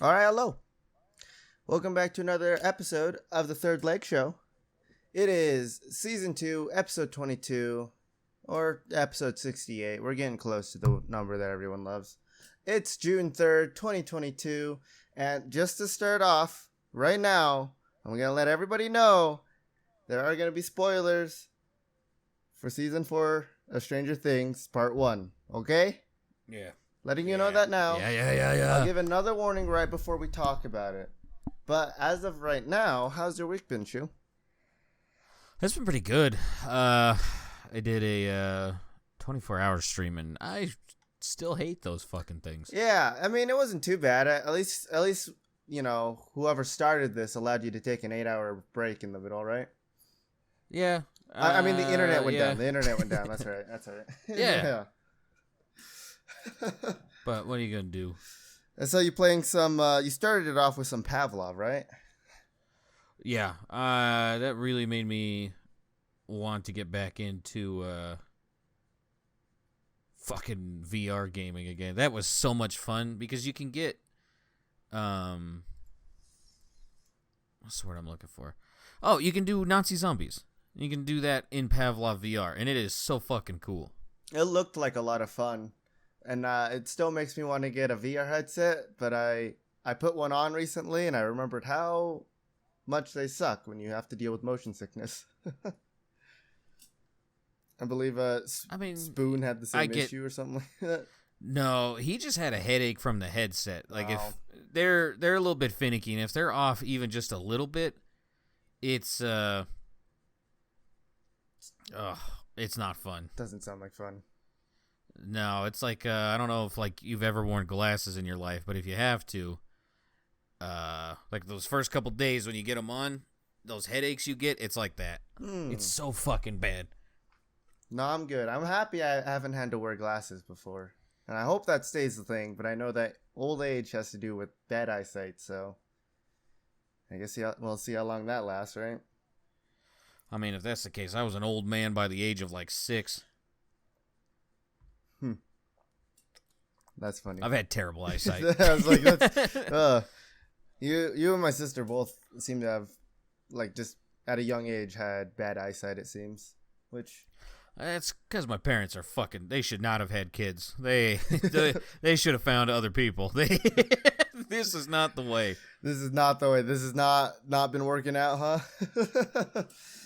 All right, hello. Welcome back to another episode of the Third Leg Show. It is season 2, episode 22, or episode 68. We're getting close to the number that everyone loves. It's June 3rd, 2022, and just to start off, right now, I'm going to let everybody know there are going to be spoilers for season 4 of Stranger Things, part 1, okay? Yeah. Letting you know that now. Yeah. I'll give another warning right before we talk about it. But as of right now, how's your week been, Shu? That's been pretty good. I did a 24-hour stream, and I still hate those fucking things. Yeah, I mean, it wasn't too bad. At least, you know, whoever started this allowed you to take an 8-hour break in the middle, right? Yeah. I mean, the internet went yeah. down. The internet went down. That's right. That's right. Yeah. But what are you going to do? And so you playing some, you started it off with some Pavlov, right? Yeah. That really made me want to get back into fucking VR gaming again. That was so much fun because you can get what's the word I'm looking for? Oh, you can do Nazi zombies. You can do that in Pavlov VR, and it is so fucking cool. It looked like a lot of fun. And it still makes me want to get a VR headset, but I put one on recently, and I remembered how much they suck when you have to deal with motion sickness. I believe Spoon had the same issue or something like that. No, he just had a headache from the headset. Like if they're a little bit finicky, and if they're off even just a little bit, it's it's not fun. Doesn't sound like fun. No, it's like I don't know if like you've ever worn glasses in your life, but if you have to, like those first couple days when you get them on, those headaches you get, it's like that. It's so fucking bad. No, I'm good. I'm happy I haven't had to wear glasses before, and I hope that stays the thing. But I know that old age has to do with bad eyesight, so I guess we'll see how long that lasts, right? I mean, if that's the case, I was an old man by the age of like 6. That's funny. I've had terrible eyesight. I was like, you and my sister both seem to have, like, just at a young age had bad eyesight, it seems. Which that's because my parents are fucking. They should not have had kids. They should have found other people. This is not the way. This is not the way. This has not been working out, huh?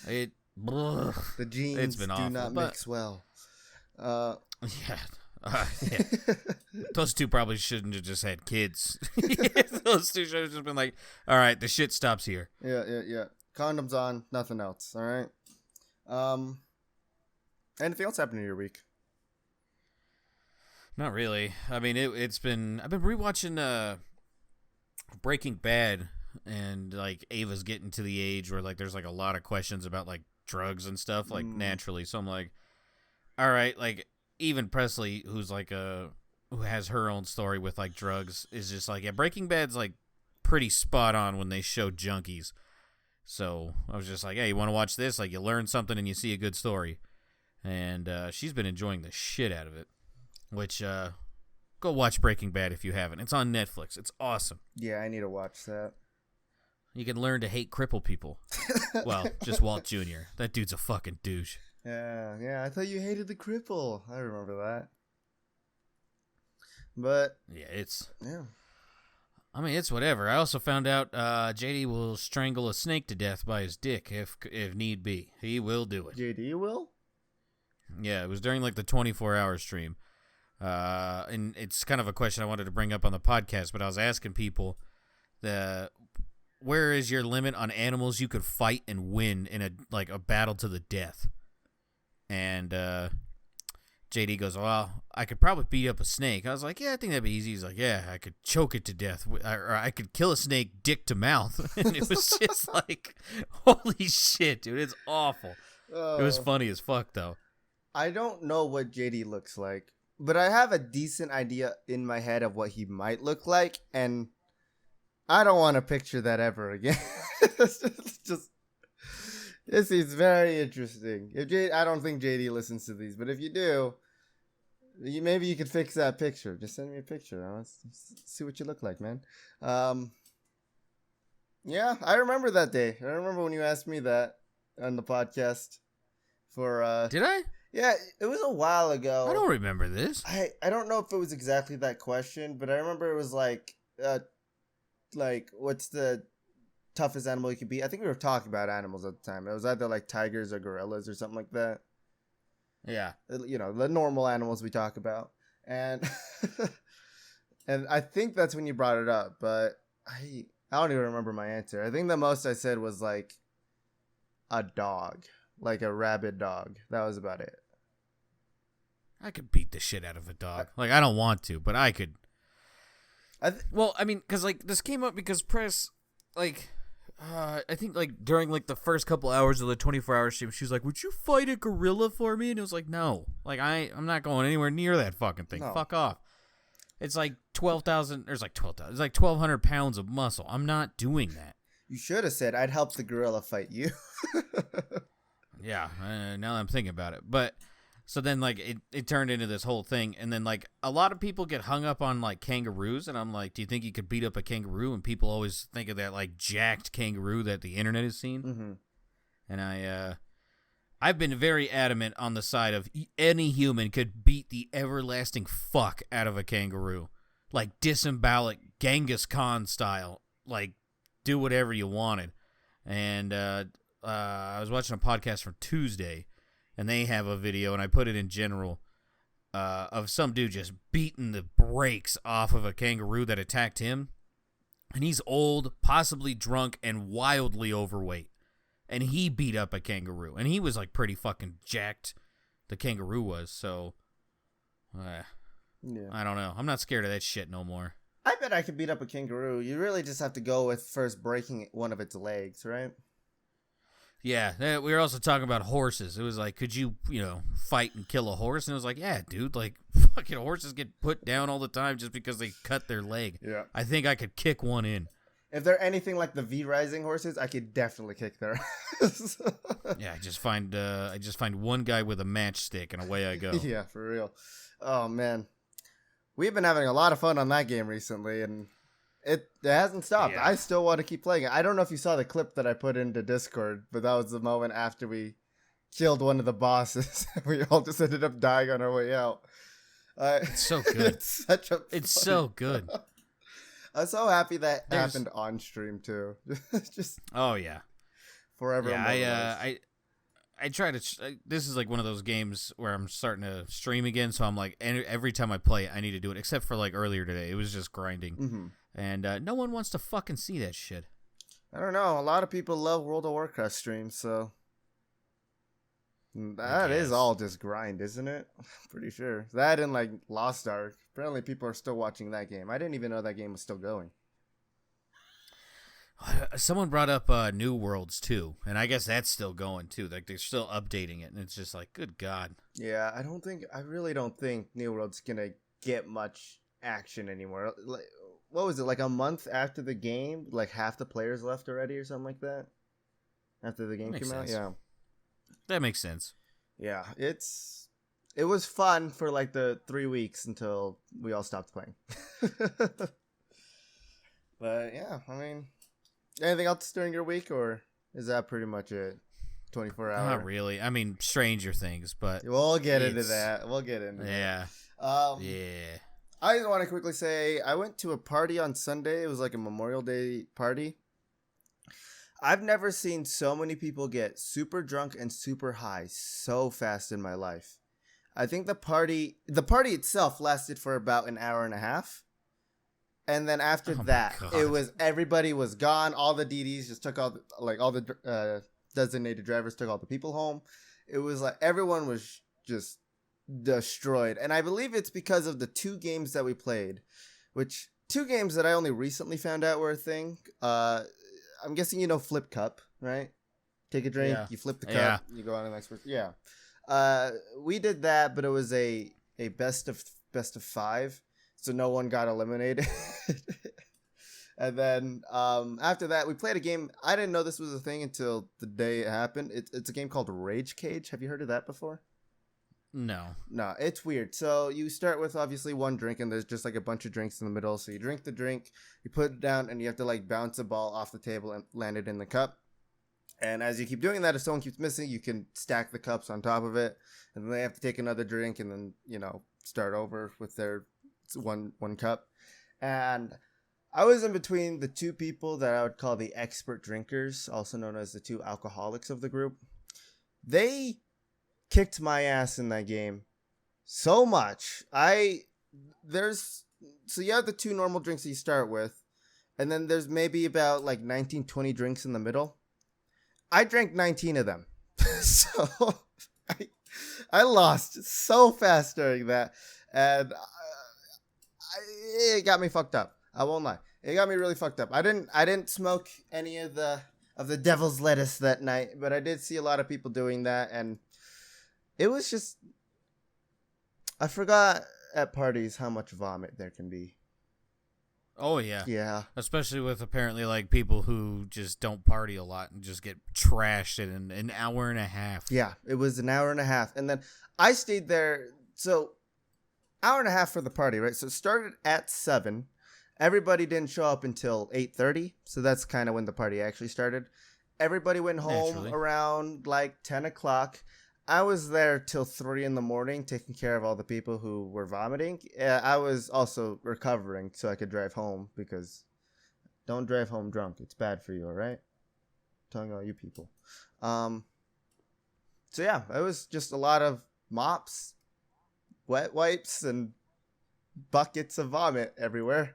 The genes do awful, not mix well. Yeah. Yeah. Those two probably shouldn't have just had kids. Those two should have just been like, all right, the shit stops here. Yeah. Condoms on, nothing else. All right. Anything else happened in your week? Not really. I mean, I've been rewatching Breaking Bad, and like Ava's getting to the age where like there's like a lot of questions about like drugs and stuff, like naturally. So I'm like, all right, like. Even Presley, who's like who has her own story with like drugs, is just like, yeah, Breaking Bad's like pretty spot on when they show junkies. So I was just like, hey, you want to watch this? Like you learn something and you see a good story. And she's been enjoying the shit out of it. Which go watch Breaking Bad if you haven't. It's on Netflix. It's awesome. Yeah, I need to watch that. You can learn to hate cripple people. Well, just Walt Jr. That dude's a fucking douche. Yeah. I thought you hated the cripple. I remember that. But yeah. I mean, it's whatever. I also found out JD will strangle a snake to death by his dick if need be. He will do it. JD will? Yeah, it was during like the 24-hour stream. And it's kind of a question I wanted to bring up on the podcast, but I was asking people where is your limit on animals you could fight and win in a battle to the death? And JD goes, well, I could probably beat up a snake. I was like, yeah, I think that'd be easy. He's like, yeah, I could choke it to death. Or I could kill a snake dick to mouth. And it was just like, holy shit, dude. It's awful. It was funny as fuck, though. I don't know what JD looks like, but I have a decent idea in my head of what he might look like. And I don't want to picture that ever again. just This is very interesting. I don't think JD listens to these, but if you do, Maybe you could fix that picture. Just send me a picture. I want to see what you look like, man. Yeah, I remember that day. I remember when you asked me that on the podcast. Did I? Yeah, it was a while ago. I don't remember this. I don't know if it was exactly that question, but I remember it was like what's the toughest animal you could beat? I think we were talking about animals at the time. It was either like tigers or gorillas or something like that. Yeah. You know, the normal animals we talk about. And and I think that's when you brought it up, but I don't even remember my answer. I think the most I said was like a dog, like a rabid dog. That was about it. I could beat the shit out of a dog. Like, I don't want to, but I could. Well, I mean, because, like, this came up because Press, like, I think, like, during, like, the first couple hours of the 24-hour stream, she was like, would you fight a gorilla for me? And it was like, no. Like, I'm not going anywhere near that fucking thing. No. Fuck off. It's like 12,000, there's like 12,000, it's like 1,200 pounds of muscle. I'm not doing that. You should have said, I'd help the gorilla fight you. Yeah, now that I'm thinking about it. But, so then, like, it turned into this whole thing. And then, like, a lot of people get hung up on, like, kangaroos. And I'm like, do you think you could beat up a kangaroo? And people always think of that, like, jacked kangaroo that the internet has seen. Mm-hmm. And I've been very adamant on the side of any human could beat the everlasting fuck out of a kangaroo. Like, disembowel it, Genghis Khan style. Like, do whatever you wanted. And I was watching a podcast from Tuesday, and they have a video, and I put it in general, of some dude just beating the brakes off of a kangaroo that attacked him. And he's old, possibly drunk, and wildly overweight. And he beat up a kangaroo. And he was, like, pretty fucking jacked, the kangaroo was. So, yeah. I don't know. I'm not scared of that shit no more. I bet I could beat up a kangaroo. You really just have to go with first breaking one of its legs, right? Yeah, we were also talking about horses. It was like, could you, fight and kill a horse? And it was like, yeah, dude, like, fucking horses get put down all the time just because they cut their leg. Yeah. I think I could kick one in. If they're anything like the V-Rising horses, I could definitely kick their ass. Yeah, I just find one guy with a matchstick and away I go. Yeah, for real. Oh, man. We've been having a lot of fun on that game recently, and it hasn't stopped. Yeah. I still want to keep playing it. I don't know if you saw the clip that I put into Discord, but that was the moment after we killed one of the bosses. We all just ended up dying on our way out. It's so good. It's so good. I'm so happy that happened on stream too. Just oh yeah, forever. Yeah, I try to. This is like one of those games where I'm starting to stream again, so I'm like, every time I play it, I need to do it. Except for like earlier today, it was just grinding, and no one wants to fucking see that shit. I don't know. A lot of people love World of Warcraft streams, so that is all just grind, isn't it? I'm pretty sure that and like Lost Ark. Apparently, people are still watching that game. I didn't even know that game was still going. Someone brought up New Worlds too, and I guess that's still going too. Like they're still updating it, and it's just like, good God. Yeah, I really don't think New Worlds gonna get much action anymore. Like, what was it, like a month after the game? Like half the players left already, or something like that. After the game came out, yeah. That makes sense. Yeah, it was fun for like the 3 weeks until we all stopped playing. But yeah, I mean, anything else during your week, or is that pretty much it? 24 hours? Not really. I mean, Stranger Things, but we'll get into that. Yeah. Yeah. I just want to quickly say I went to a party on Sunday. It was like a Memorial Day party. I've never seen so many people get super drunk and super high so fast in my life. I think the party itself lasted for about an hour and a half. And then after that, it was everybody was gone. All the DDs just took all the designated drivers took all the people home. It was like everyone was just destroyed. And I believe it's because of the 2 games that we played, which 2 games that I only recently found out were a thing. I'm guessing you know Flip Cup, right? Take a drink, you flip the cup, you go on to the next person. Yeah. We did that, but it was a best of 5, so no one got eliminated. And then after that, we played a game. I didn't know this was a thing until the day it happened. It's a game called Rage Cage. Have you heard of that before? No. No, it's weird. So you start with obviously one drink, and there's just like a bunch of drinks in the middle. So you drink the drink, you put it down, and you have to like bounce a ball off the table and land it in the cup. And as you keep doing that, if someone keeps missing, you can stack the cups on top of it, and then they have to take another drink, and then start over with their one cup. And I was in between the two people that I would call the expert drinkers, also known as the two alcoholics of the group. They kicked my ass in that game so much. So you have the two normal drinks that you start with, and then there's maybe about like 19, 20 drinks in the middle. I drank 19 of them. So I lost so fast during that, and it got me fucked up. I won't lie. It got me really fucked up. I didn't smoke any of the devil's lettuce that night, but I did see a lot of people doing that, and it was just, I forgot at parties how much vomit there can be. Oh, yeah. Yeah. Especially with apparently like people who just don't party a lot and just get trashed in an hour and a half. Yeah, it was an hour and a half. And then I stayed there. So hour and a half for the party, right? So it started at 7. Everybody didn't show up until 8:30. So that's kind of when the party actually started. Everybody went home around like 10 o'clock. I was there till 3 in the morning taking care of all the people who were vomiting. I was also recovering so I could drive home, because don't drive home drunk. It's bad for you, all right? I'm telling all you people. So yeah, it was just a lot of mops, wet wipes, and buckets of vomit everywhere.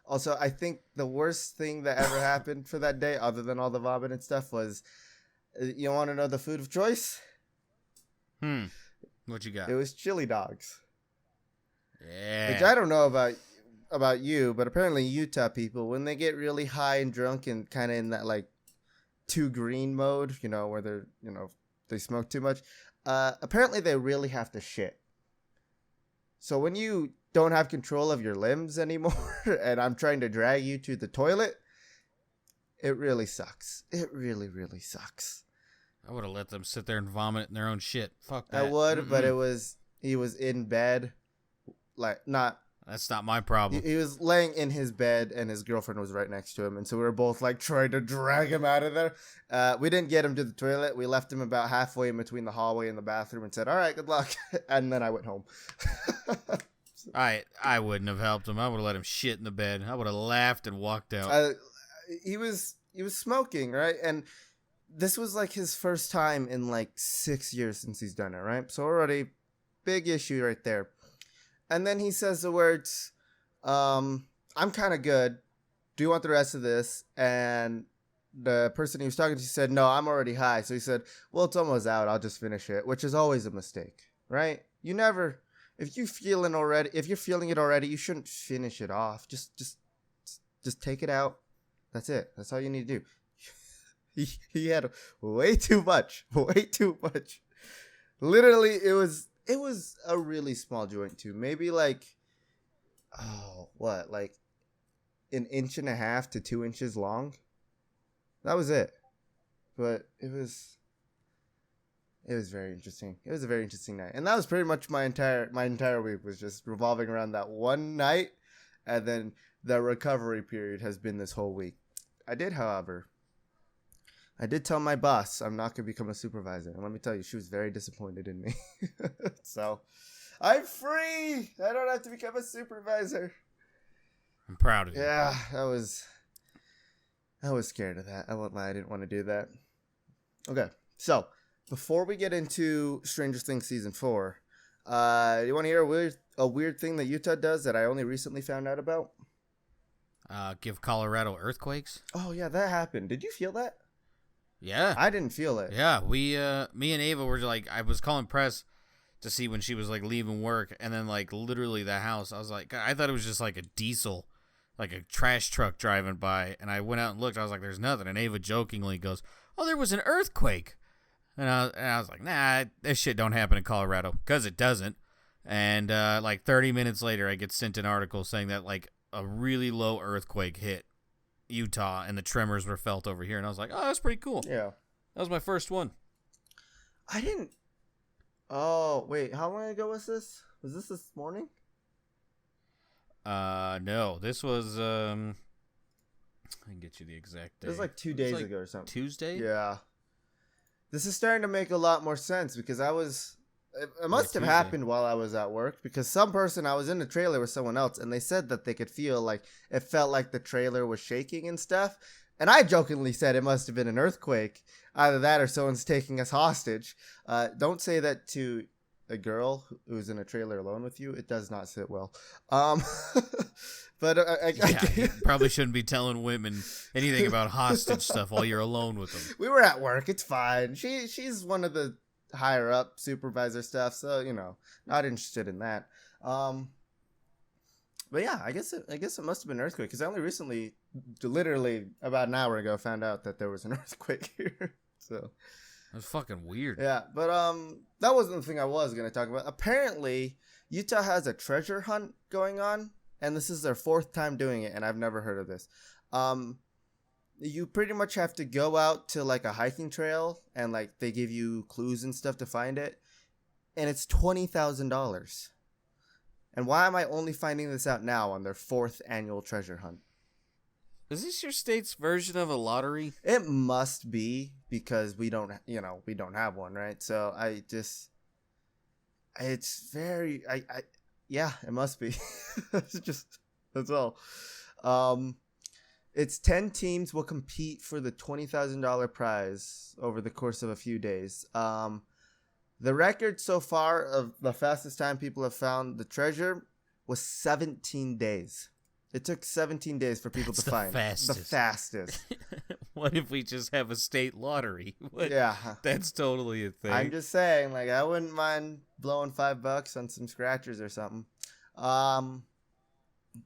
Also, I think the worst thing that ever happened for that day, other than all the vomit and stuff, was, you want to know the food of choice? What you got? It was chili dogs. Yeah. Which I don't know about you, but apparently Utah people, when they get really high and drunk and kind of in that like too green mode, where they're, they smoke too much, apparently they really have to shit. So when you don't have control of your limbs anymore and I'm trying to drag you to the toilet, it really sucks. It really, really sucks. I would have let them sit there and vomit in their own shit. Fuck that. I would, but he was in bed, That's not my problem. He was laying in his bed, and his girlfriend was right next to him, and so we were both like trying to drag him out of there. We didn't get him to the toilet. We left him about halfway in between the hallway and the bathroom and said, "All right, good luck," and then I went home. I wouldn't have helped him. I would have let him shit in the bed. I would have laughed and walked out. He was smoking, right? And this was like his first time in like 6 years since he's done it, right? So already big issue right there. And then he says the words, I'm kind of good. Do you want the rest of this? And the person he was talking to said, no, I'm already high. So he said, well, it's almost out. I'll just finish it, which is always a mistake, right? You never, if you're feeling it already, you shouldn't finish it off. Just take it out. That's it. That's all you need to do. He had way too much. Literally, it was a really small joint too. Maybe like, like 1.5 inches to 2 inches long. That was it. But it was very interesting. It was a very interesting night, and that was pretty much my entire week was just revolving around that one night, and then the recovery period has been this whole week. However, I did tell my boss I'm not going to become a supervisor. And let me tell you, she was very disappointed in me. So, I'm free! I don't have to become a supervisor. I'm proud of you. Yeah, I was scared of that. I won't lie, I didn't want to do that. Okay, so, before we get into Stranger Things Season 4, you want to hear a weird thing that Utah does that I only recently found out about? Give Colorado earthquakes? Oh, yeah, that happened. Did you feel that? Yeah. I didn't feel it. Yeah, me and Ava were like, I was calling Press to see when she was like leaving work, and then like literally the house, I was like, I thought it was just like a diesel, like a trash truck driving by, and I went out and looked, I was like, there's nothing, and Ava jokingly goes, oh, there was an earthquake, and I was like, nah, this shit don't happen in Colorado, because it doesn't, and like 30 minutes later, I get sent an article saying that like a really low earthquake hit Utah and the tremors were felt over here, and I was like, oh, that's pretty cool. Yeah, that was my first one. Oh, wait. How long ago was this? Was this morning? No. This was I can get you the exact day. It was like 2 days ago or something. Tuesday? Yeah. This is starting to make a lot more sense because it must have Tuesday. happened while I was at work because I was in the trailer with someone else and they said that they could feel like it felt like the trailer was shaking and stuff. And I jokingly said it must have been an earthquake. Either that or someone's taking us hostage. Don't say that to a girl who's in a trailer alone with you. It does not sit well. But You probably shouldn't be telling women anything about hostage stuff while you're alone with them. We were at work. It's fine. She's one of the higher up supervisor stuff, so not interested in that. But yeah, I guess it must have been an earthquake because I only recently, literally about an hour ago, found out that there was an earthquake here. So that's fucking weird. Yeah, but that wasn't the thing I was gonna talk about. Apparently, Utah has a treasure hunt going on. And this is their 4th time doing it, and I've never heard of this. You pretty much have to go out to like a hiking trail, and like they give you clues and stuff to find it, and it's $20,000. And why am I only finding this out now on their 4th annual treasure hunt? Is this your state's version of a lottery? It must be because we don't have one, right? So it's very yeah, it must be. That's all. It's 10 teams will compete for the $20,000 prize over the course of a few days. The record so far of the fastest time people have found the treasure was 17 days. It took 17 days for people to find the fastest. What if we just have a state lottery? Yeah. That's totally a thing. I'm just saying, like, I wouldn't mind blowing $5 on some scratchers or something. But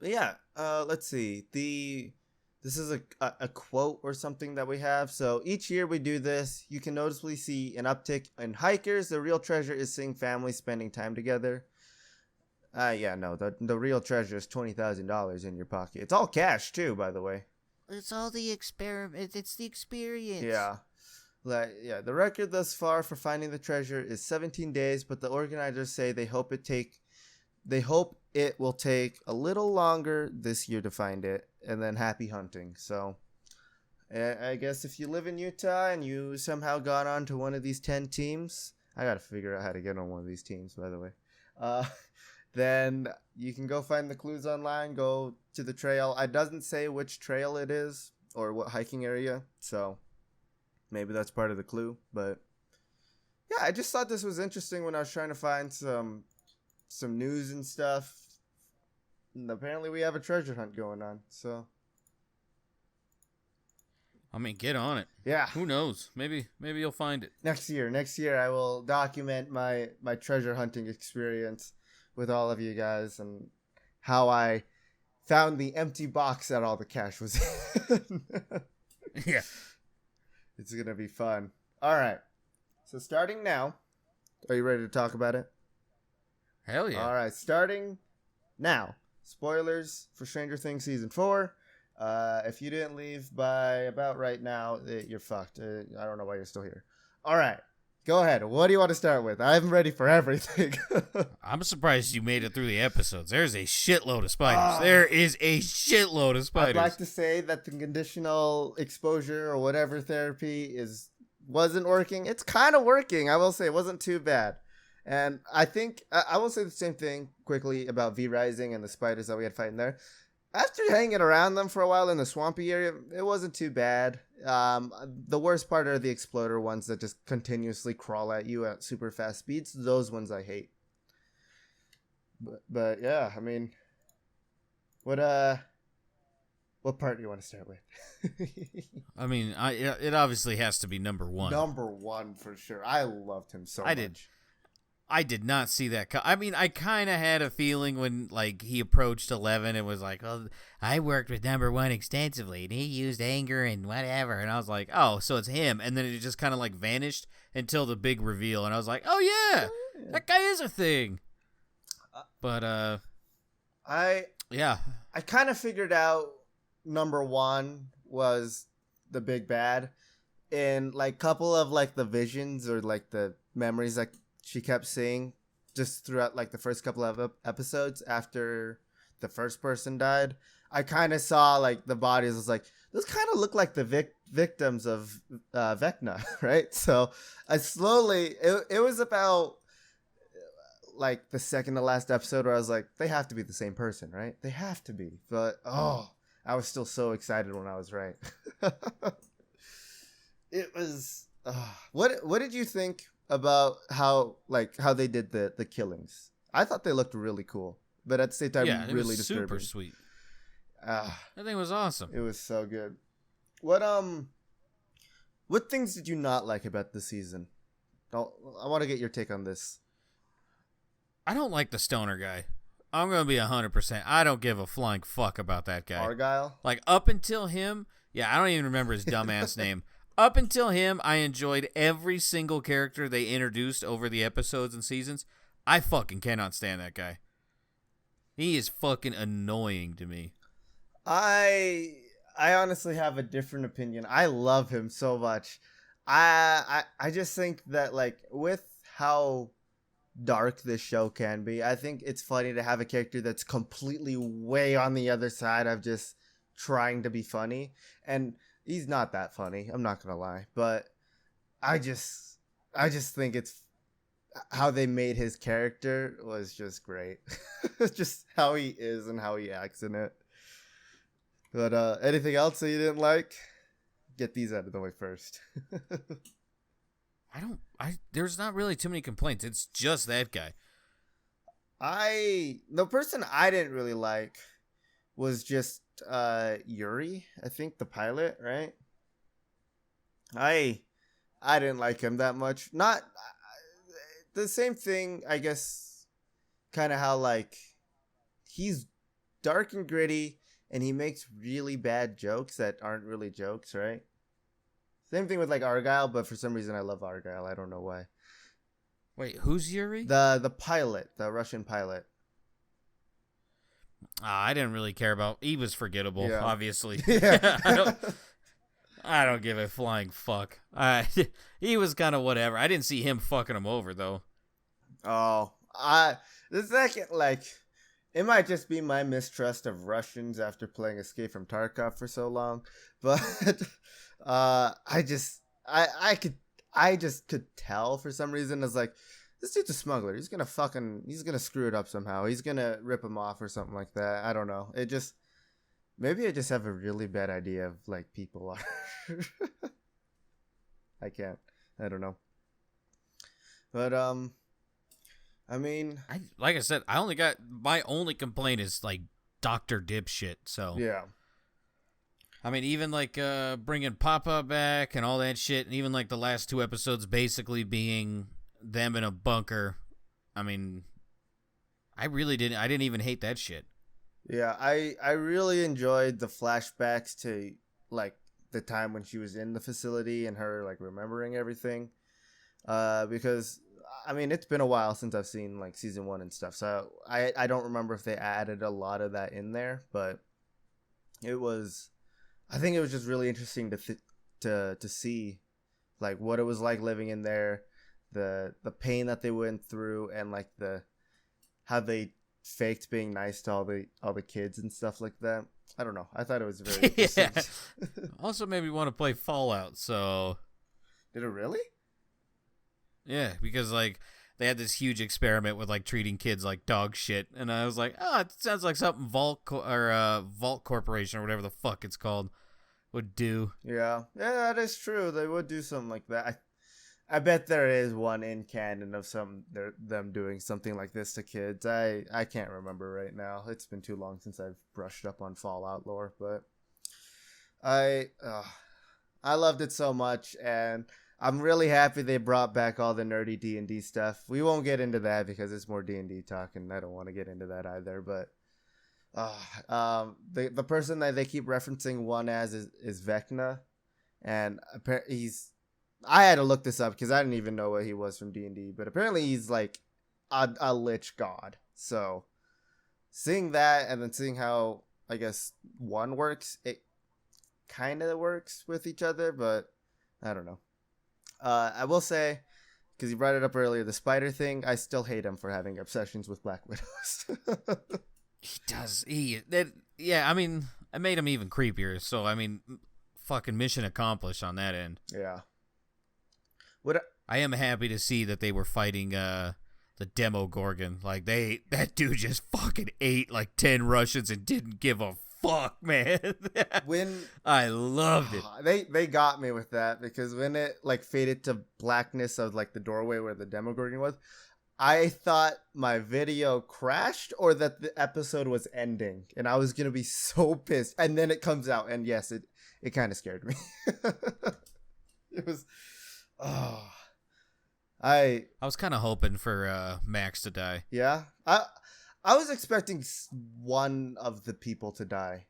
yeah, let's see. This is a quote or something that we have. So each year we do this, you can noticeably see an uptick in hikers. The real treasure is seeing families spending time together. The real treasure is $20,000 in your pocket. It's all cash too, by the way. It's all the experiment. It's the experience. Yeah. The record thus far for finding the treasure is 17 days, but the organizers say they hope it will take a little longer this year to find it, and then happy hunting. So I guess if you live in Utah and you somehow got onto one of these 10 teams, I gotta figure out how to get on one of these teams, by the way. Then you can go find the clues online, go to the trail. It doesn't say which trail it is or what hiking area, so maybe that's part of the clue. But yeah, I just thought this was interesting when I was trying to find some news and stuff. And apparently we have a treasure hunt going on, so I mean, get on it. Yeah. Who knows? Maybe you'll find it. Next year I will document my treasure hunting experience with all of you guys and how I found the empty box that all the cash was in. Yeah. It's going to be fun. All right. So starting now, are you ready to talk about it? Hell yeah. All right. Starting now. Spoilers for Stranger Things Season 4. If you didn't leave by about right now, you're fucked. I don't know why you're still here. All right. Go ahead. What do you want to start with? I'm ready for everything. I'm surprised you made it through the episodes. There's a shitload of spiders. There is a shitload of spiders. I'd like to say that the conditional exposure or whatever therapy wasn't working. It's kind of working. I will say it wasn't too bad. And I think I will say the same thing quickly about V-Rising and the spiders that we had fighting there. After hanging around them for a while in the swampy area, it wasn't too bad. The worst part are the exploder ones that just continuously crawl at you at super fast speeds. Those ones I hate. But yeah, I mean, what part do you want to start with? I mean, it obviously has to be number one. Number one for sure. I loved him so much. I did not see that. I mean, I kind of had a feeling when, like, he approached 11 and was like, well, I worked with number one extensively, and he used anger and whatever. And I was like, oh, so it's him. And then it just kind of, like, vanished until the big reveal. And I was like, oh, yeah, that guy is a thing. But, yeah. I kind of figured out number one was the big bad. And, like, couple of, like, the visions or, like, the memories that she kept saying just throughout like the first couple of episodes after the first person died. I kind of saw like the bodies. I was like, those kind of look like the victims of Vecna, right? So I slowly, it was about like the second to last episode where I was like, they have to be the same person, right? They have to be. But I was still so excited when I was right. It was. What did you think about how they did the killings? I thought they looked really cool, but at the same time, Yeah, it really was disturbing. super sweet. That thing was awesome. It was so good. What things did you not like about the season? I want to get your take on this. I don't like the stoner guy. I'm gonna be 100%. I don't give a flying fuck about that guy. Argyle? Like up until him, I don't even remember his dumbass name. Up until him, I enjoyed every single character they introduced over the episodes and seasons. I fucking cannot stand that guy. He is fucking annoying to me. I honestly have a different opinion. I love him so much. I just think that like with how dark this show can be, I think it's funny to have a character that's completely way on the other side of just trying to be funny. And he's not that funny, I'm not gonna lie, but I just think it's how they made his character was just great. Just how he is and how he acts in it. But anything else that you didn't like? Get these out of the way first. There's not really too many complaints. It's just that guy. The person I didn't really like was just Yuri, I think the pilot, right? I didn't like him that much. Not the same thing, I guess, kind of how like he's dark and gritty and he makes really bad jokes that aren't really jokes, right? Same thing with like Argyle, but for some reason I love Argyle. I don't know why. Wait, who's Yuri? The pilot, the Russian pilot. I didn't really care about. He was forgettable, obviously. Yeah. I don't give a flying fuck. He was kind of whatever. I didn't see him fucking him over though. Oh, the second, like, it might just be my mistrust of Russians after playing Escape from Tarkov for so long, but I just could tell for some reason. It's like, this dude's a smuggler. He's gonna screw it up somehow. He's gonna rip him off or something like that. I don't know. Maybe I just have a really bad idea of like people are. I don't know. But I mean, like I said, my only complaint is like Dr. Dipshit. So yeah. I mean, even like bringing Papa back and all that shit, and even like the last two episodes basically being them in a bunker. I mean, I didn't even hate that shit. Yeah, I really enjoyed the flashbacks to like the time when she was in the facility and her like remembering everything. Because I mean, it's been a while since I've seen like season 1 and stuff, so I don't remember if they added a lot of that in there, but I think it was just really interesting to see like what it was like living in there, the pain that they went through, and like how they faked being nice to all the kids and stuff like that. I don't know. I thought it was very interesting. Also made me want to play Fallout. So did it really? Yeah, because like they had this huge experiment with like treating kids like dog shit, and I was like, it sounds like something Vault Corporation or whatever the fuck it's called would do. Yeah, that is true. They would do something like that. I bet there is one in canon of them doing something like this to kids. I can't remember right now. It's been too long since I've brushed up on Fallout lore, but I loved it so much, and I'm really happy they brought back all the nerdy D&D stuff. We won't get into that because it's more D&D talk, and I don't want to get into that either. But the person that they keep referencing one as is Vecna, and I had to look this up because I didn't even know what he was from D&D, but apparently he's like a lich god. So seeing that and then seeing how I guess one works, it kind of works with each other, but I don't know. I will say because you brought it up earlier, the spider thing. I still hate him for having obsessions with Black Widows. He does. Yeah, I mean, I made him even creepier. So, I mean, fucking mission accomplished on that end. Yeah. I am happy to see that they were fighting the Demo Gorgon. Like, that dude just fucking ate like 10 Russians and didn't give a fuck, man. I loved it. They got me with that, because when it like faded to blackness of like the doorway where the Demogorgon was, I thought my video crashed or that the episode was ending, and I was gonna be so pissed. And then it comes out, and yes, it kind of scared me. It was, I was kind of hoping for Max to die. Yeah, I was expecting one of the people to die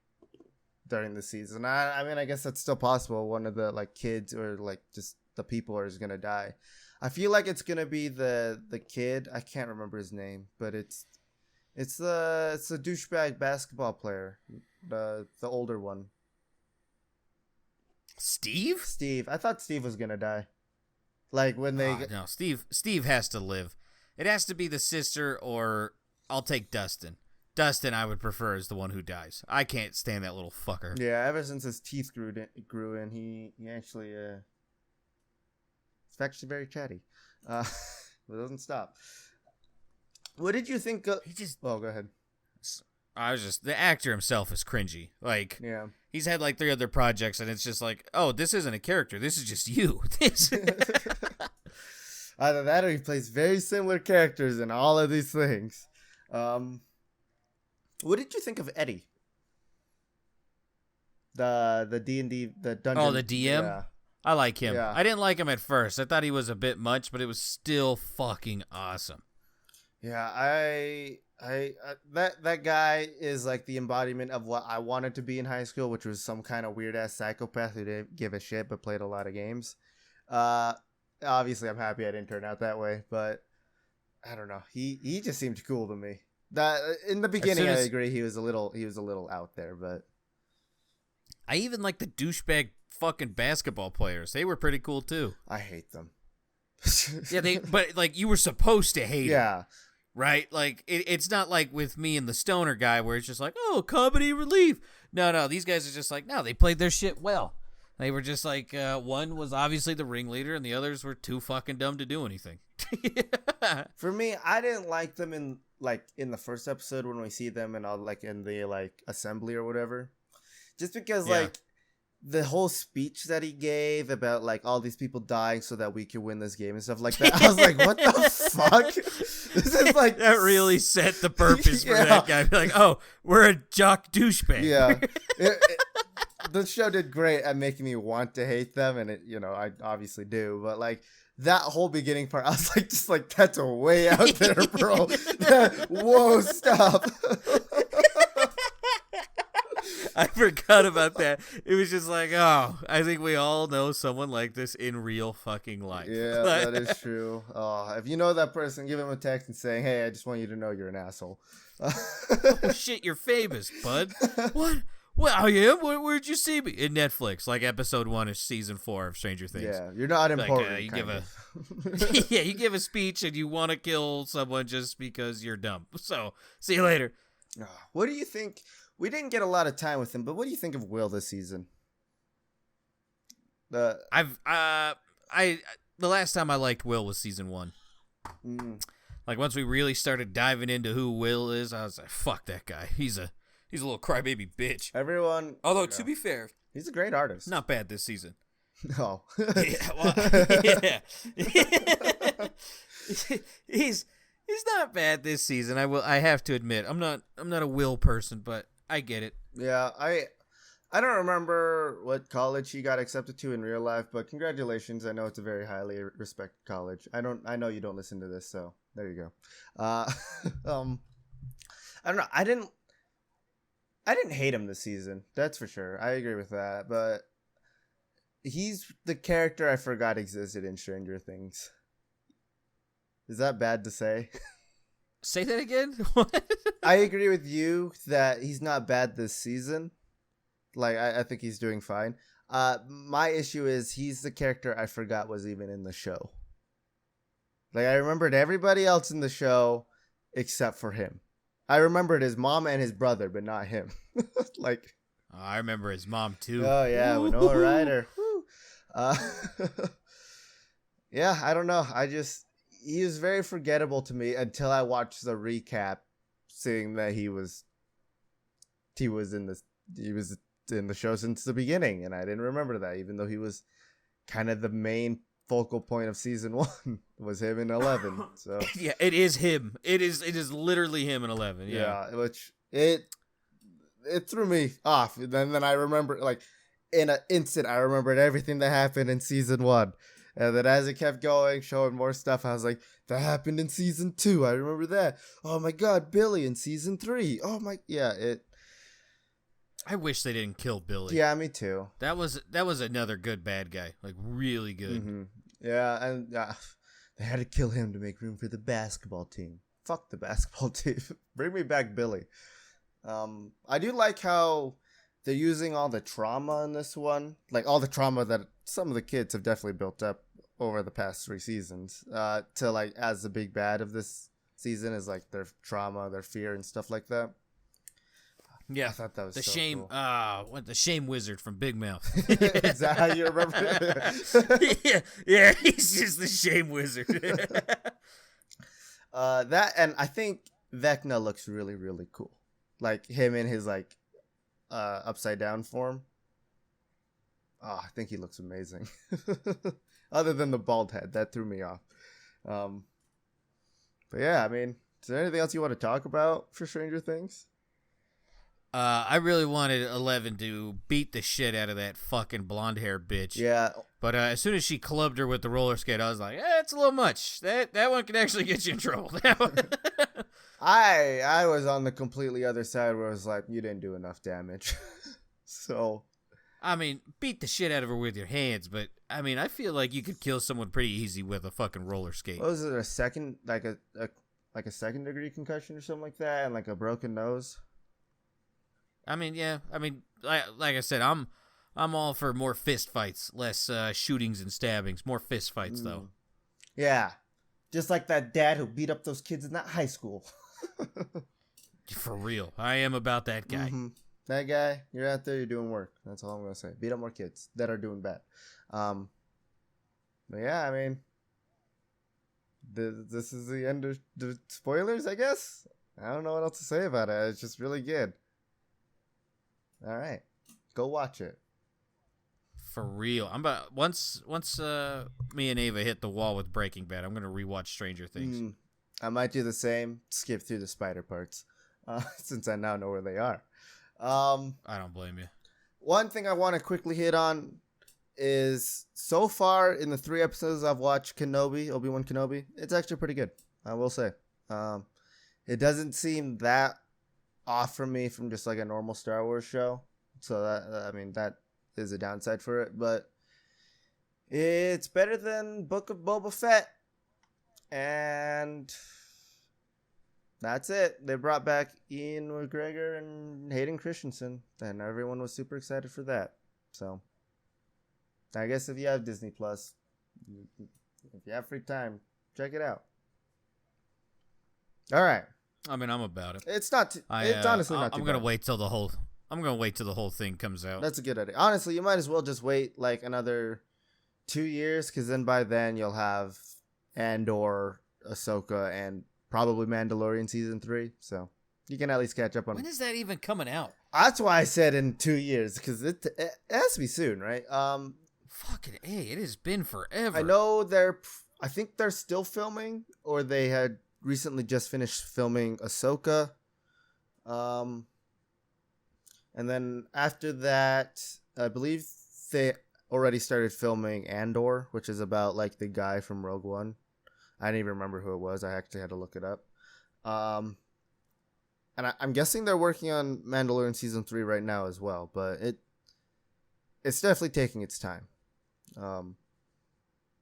during the season. I mean, I guess that's still possible. One of the like kids or like just the people is gonna die. I feel like it's gonna be the kid. I can't remember his name, but it's the douchebag basketball player, the older one. Steve. I thought Steve was gonna die. Like when they no, Steve has to live. It has to be the sister, or I'll take Dustin. Dustin, I would prefer, is the one who dies. I can't stand that little fucker. Yeah, ever since his teeth grew in, he actually it's actually very chatty. But it doesn't stop. What did you think of... Oh, go ahead. The actor himself is cringy. Like, yeah. He's had like 3 other projects, and it's just like, oh, this isn't a character. This is just you. Either that or he plays very similar characters in all of these things. What did you think of Eddie? The D&D, the dungeon. Oh, the DM? Yeah. I like him. Yeah. I didn't like him at first. I thought he was a bit much, but it was still fucking awesome. Yeah, that guy is like the embodiment of what I wanted to be in high school, which was some kind of weird ass psychopath who didn't give a shit but played a lot of games. Obviously, I'm happy I didn't turn out that way, but I don't know. He just seemed cool to me. That in the beginning, I agree he was a little out there, but I even like the douchebag fucking basketball players. They were pretty cool too. I hate them. Yeah, but like you were supposed to hate them. Right? Like, it's not like with me and the stoner guy where it's just like, oh, comedy relief. No, these guys are just like, no, they played their shit well. They were just like, one was obviously the ringleader and the others were too fucking dumb to do anything. For me, I didn't like them in the first episode when we see them and all like in the like assembly or whatever. Just because like the whole speech that he gave about like all these people dying so that we could win this game and stuff like that. I was like, what the fuck? This is like that really set the purpose for that guy. Be like, oh, we're a jock douchebag. Yeah. The show did great at making me want to hate them, and I obviously do, but like that whole beginning part, I was like, just like, that's way out there, bro. Whoa, stop. I forgot about that. It was just like, oh, I think we all know someone like this in real fucking life. Yeah, that is true. Oh, if you know that person, give him a text and saying, hey, I just want you to know you're an asshole. Oh, shit, you're famous, bud. What? Well, I am? Where'd you see me? In Netflix, like episode 1 of season 4 of Stranger Things. Yeah, you're not important. Like, you give a speech and you want to kill someone just because you're dumb. So, see you later. What do you think? We didn't get a lot of time with him, but what do you think of Will this season? The last time I liked Will was season 1. Like once we really started diving into who Will is, I was like, fuck that guy. He's a little crybaby bitch. Although to be fair, he's a great artist. Not bad this season. No. Yeah. He's not bad this season. I have to admit. I'm not a Will person, but I get it. Yeah, I don't remember what college he got accepted to in real life, but congratulations. I know it's a very highly respected college. I know you don't listen to this, so there you go. I don't know. I didn't hate him this season. That's for sure. I agree with that, but he's the character I forgot existed in Stranger Things. Is that bad to say? Say that again? What? I agree with you that he's not bad this season. Like, I think he's doing fine. My issue is he's the character I forgot was even in the show. Like, I remembered everybody else in the show except for him. I remembered his mom and his brother, but not him. Like, I remember his mom too. oh yeah, Winona Ryder. Uh, yeah, I don't know. He was very forgettable to me until I watched the recap, seeing that he was in the show since the beginning, and I didn't remember that, even though he was kind of the main focal point of season 1 was him in 11. So yeah, it is him. It is literally him in 11. Yeah, which it threw me off. And then I remember, like, in an instant, I remembered everything that happened in season 1. And then as it kept going, showing more stuff, I was like, that happened in season 2. I remember that. Oh my God, Billy in season 3. Oh my, yeah, I wish they didn't kill Billy. Yeah, me too. That was another good bad guy. Like, really good. Mm-hmm. Yeah, and they had to kill him to make room for the basketball team. Fuck the basketball team. Bring me back Billy. I do like how they're using all the trauma in this one. Like, all the trauma that some of the kids have definitely built up over the past 3 seasons. To, like, as the big bad of this season is, like, their trauma, their fear, and stuff like that. Yeah, I thought that was the so shame. Cool. The shame wizard from Big Mouth. Is that how you remember it? yeah, he's just the shame wizard. That, and I think Vecna looks really, really cool. Like, him in his, like, upside down form. Oh, I think he looks amazing. Other than the bald head, that threw me off. But yeah, I mean, is there anything else you want to talk about for Stranger Things? I really wanted 11 to beat the shit out of that fucking blonde hair bitch. Yeah. But as soon as she clubbed her with the roller skate, I was like, it's a little much. That one can actually get you in trouble. I was on the completely other side where I was like, you didn't do enough damage. So. I mean, beat the shit out of her with your hands, but I mean, I feel like you could kill someone pretty easy with a fucking roller skate. What was it, a second, like a second degree concussion or something like that, and like a broken nose? I mean, yeah. I mean, like I said, I'm all for more fist fights, less shootings and stabbings. More fist fights, though. Yeah, just like that dad who beat up those kids in that high school. For real, I am about that guy. Mm-hmm. That guy, you're out there, you're doing work. That's all I'm gonna say. Beat up more kids that are doing bad. But yeah, I mean, this is the end of the spoilers, I guess. I don't know what else to say about it. It's just really good. All right, go watch it. For real, I'm about once me and Ava hit the wall with Breaking Bad, I'm gonna rewatch Stranger Things. I might do the same. Skip through the spider parts, since I now know where they are. I don't blame you. One thing I want to quickly hit on is, so far in the 3 episodes I've watched Obi-Wan Kenobi, it's actually pretty good, I will say. It doesn't seem that off from me from just like a normal Star Wars show. So that is a downside for it, but it's better than Book of Boba Fett. And that's it. They brought back Ian McGregor and Hayden Christensen, and everyone was super excited for that. So I guess if you have Disney Plus, if you have free time, check it out. All right. I mean, I'm about it. It's not. It's honestly not. I'm gonna wait till the whole. I'm gonna wait till the whole thing comes out. That's a good idea. Honestly, you might as well just wait like another 2 years, because then by then you'll have Andor, Ahsoka, and probably Mandalorian season 3. So you can at least catch up on. When is that even coming out? That's why I said in 2 years, because it has to be soon, right? Fucking A, it has been forever. I know I think they're still filming, or they had recently just finished filming Ahsoka. And then after that, I believe they already started filming Andor, which is about like the guy from Rogue One. I didn't even remember who it was. I actually had to look it up. And I'm guessing they're working on Mandalorian season 3 right now as well, but it's definitely taking its time.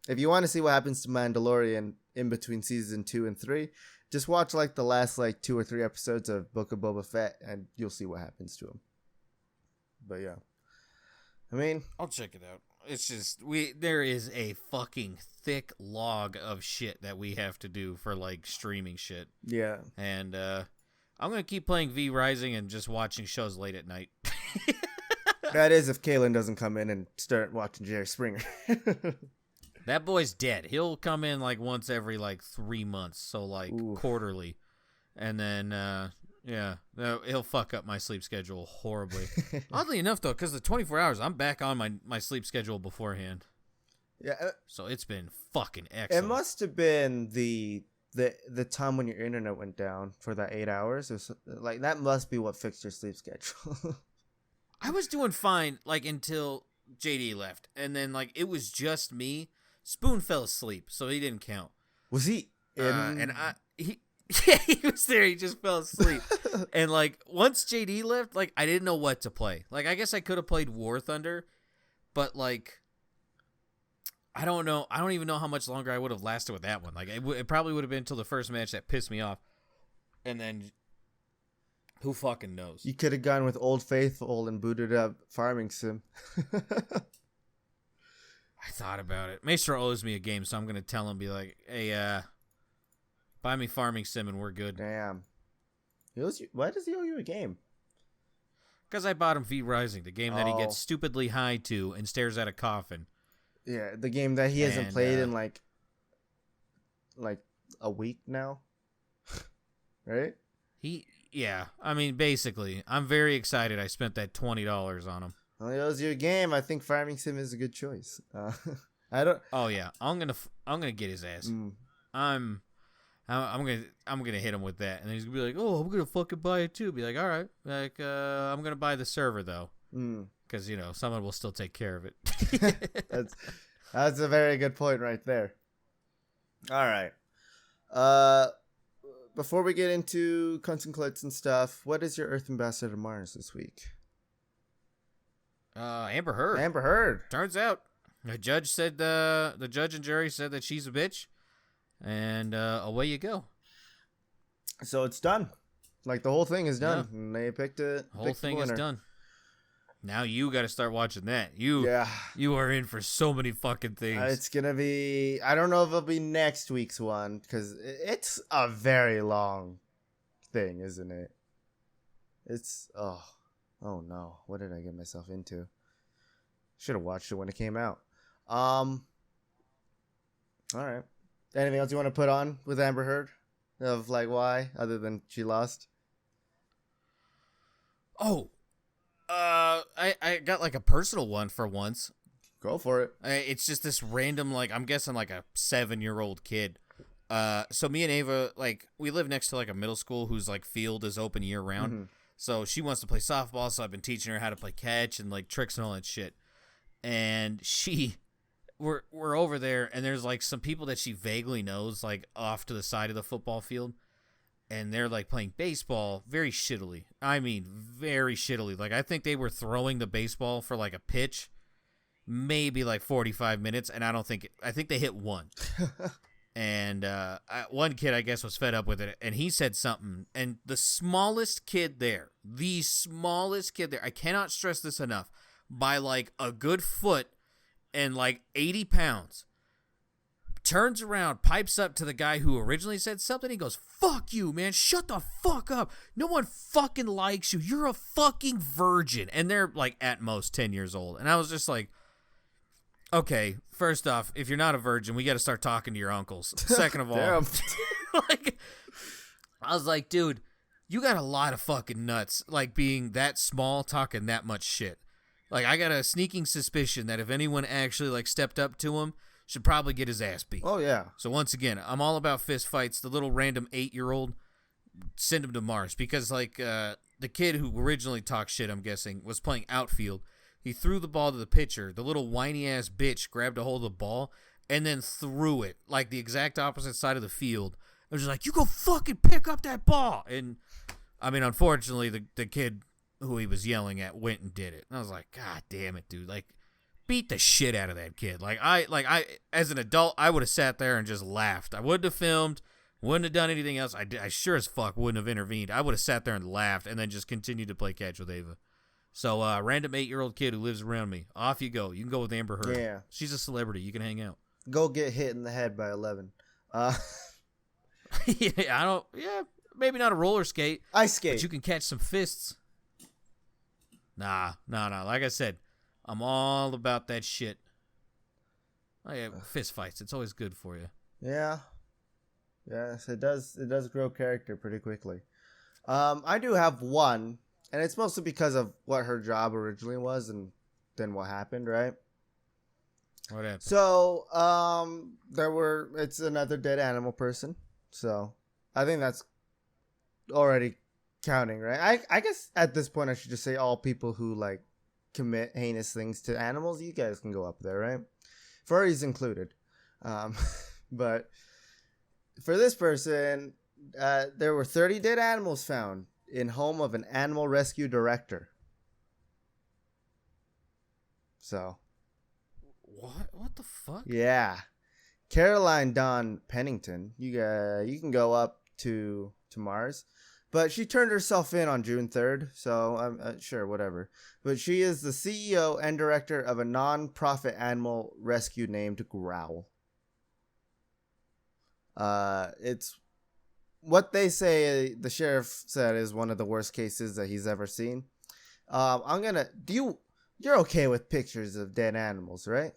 If you want to see what happens to Mandalorian in between season 2 and 3, just watch like the last like 2 or 3 episodes of Book of Boba Fett, and you'll see what happens to him. But yeah. I mean, I'll check it out. It's just there is a fucking thick log of shit that we have to do for like streaming shit. Yeah. And I'm gonna keep playing V Rising and just watching shows late at night. That is if Kalen doesn't come in and start watching Jerry Springer. That boy's dead. He'll come in like once every like 3 months, so like quarterly, and then he'll fuck up my sleep schedule horribly. Oddly enough, though, because the 24 hours, I'm back on my sleep schedule beforehand. Yeah. So it's been fucking excellent. It must have been the time when your internet went down for that 8 hours. Or so, like that must be what fixed your sleep schedule. I was doing fine like until JD left, and then like it was just me. Spoon fell asleep, so he didn't count. Was he? He was there. He just fell asleep. And like once JD left, like I didn't know what to play. Like I guess I could have played War Thunder, but like I don't know. I don't even know how much longer I would have lasted with that one. Like it probably would have been until the first match that pissed me off, and then who fucking knows? You could have gone with Old Faithful and booted up Farming Sim. I thought about it. Maestro owes me a game, so I'm gonna tell him, be like, "Hey, buy me Farming Sim and we're good." Damn. Why does he owe you a game? Because I bought him V Rising, the game that he gets stupidly high to and stares at a coffin. Yeah, the game that he hasn't played in like a week now. Right? Yeah. I mean, basically, I'm very excited I spent that $20 on him. Well, he owes you a game. I think Farming Sim is a good choice. I don't. Oh yeah, I'm gonna get his ass. I'm gonna hit him with that, and then he's gonna be like, "Oh, I'm gonna fucking buy it too." Be like, "All right, like I'm gonna buy the server though, because someone will still take care of it." That's a very good point right there. All right. Before we get into cunts and clits and stuff, what is your Earth Ambassador Mars this week? Amber Heard. Amber Heard. Turns out the judge and jury said that she's a bitch, and away you go. So it's done. Like the whole thing is done. Yeah. And they picked it. The whole thing is done. Now you got to start watching that. You are in for so many fucking things. It's gonna be. I don't know if it'll be next week's one because it's a very long thing, isn't it? It's Oh no, what did I get myself into? Should have watched it when it came out. All right. Anything else you want to put on with Amber Heard? Of like why, other than she lost? Oh, I got like a personal one for once. Go for it. It's just this random, like, I'm guessing like a 7-year-old kid. So me and Ava, like, we live next to like a middle school whose like field is open year round. Mm-hmm. So she wants to play softball, so I've been teaching her how to play catch and like tricks and all that shit. And we're over there, and there's like some people that she vaguely knows, like off to the side of the football field, and they're like playing baseball very shittily. I mean, very shittily. Like I think they were throwing the baseball for like a pitch, maybe like 45 minutes, and I think they hit one. And one kid, I guess, was fed up with it, and he said something. And the smallest kid there, I cannot stress this enough, by like a good foot and like 80 pounds, turns around, pipes up to the guy who originally said something. He goes, "Fuck you, man. Shut the fuck up. No one fucking likes you. You're a fucking virgin." And they're like at most 10 years old. And I was just like, okay, first off, if you're not a virgin, we got to start talking to your uncles. Second of all, like, I was like, dude, you got a lot of fucking nuts, like being that small, talking that much shit. Like, I got a sneaking suspicion that if anyone actually like stepped up to him, should probably get his ass beat. Oh yeah. So once again, I'm all about fist fights. The little random 8-year-old, send him to Mars, because like the kid who originally talked shit, I'm guessing, was playing outfield. He threw the ball to the pitcher. The little whiny-ass bitch grabbed a hold of the ball and then threw it, like, the exact opposite side of the field. I was just like, you go fucking pick up that ball. And, I mean, unfortunately, the kid who he was yelling at went and did it. And I was like, God damn it, dude. Like, beat the shit out of that kid. Like, I as an adult, I would have sat there and just laughed. I wouldn't have filmed, wouldn't have done anything else. I sure as fuck wouldn't have intervened. I would have sat there and laughed and then just continued to play catch with Ava. So, random 8-year-old kid who lives around me. Off you go. You can go with Amber Heard. Yeah. She's a celebrity. You can hang out. Go get hit in the head by 11. Yeah, maybe not a roller skate. Ice skate. But you can catch some fists. Nah. Like I said, I'm all about that shit. Oh, yeah, fist fights. It's always good for you. Yeah. Yes, it does grow character pretty quickly. I do have one, and it's mostly because of what her job originally was and then what happened, right? What happened? So, it's another dead animal person. So, I think that's already counting, right? I guess at this point I should just say all people who, like, commit heinous things to animals, you guys can go up there, right? Furries included. But for this person, there were 30 dead animals found in home of an animal rescue director. So. What the fuck? Yeah. Caroline Dawn Pennington. You can go up to Mars. But she turned herself in on June 3rd, so I'm sure, whatever. But she is the CEO and director of a non-profit animal rescue named Growl. It's what they say the sheriff said is one of the worst cases that he's ever seen. You're okay with pictures of dead animals, right?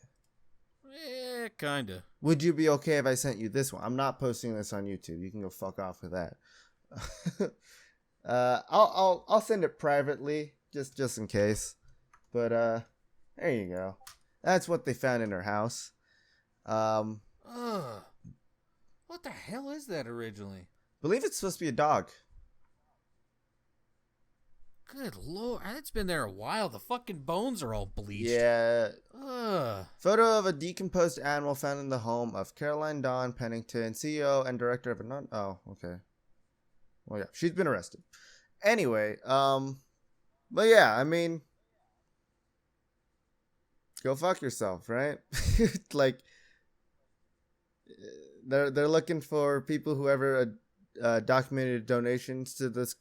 Yeah, kinda. Would you be okay if I sent you this one? I'm not posting this on YouTube. You can go fuck off with that. I'll send it privately just in case. But there you go. That's what they found in her house. What the hell is that originally? Believe it's supposed to be a dog. Good lord, it's been there a while. The fucking bones are all bleached. Yeah. Ugh. Photo of a decomposed animal found in the home of Caroline Dawn Pennington, CEO and director of a non. Oh, okay. Well, yeah, she's been arrested. Anyway, but yeah, I mean, go fuck yourself, right? Like, they're looking for people who ever documented donations to this,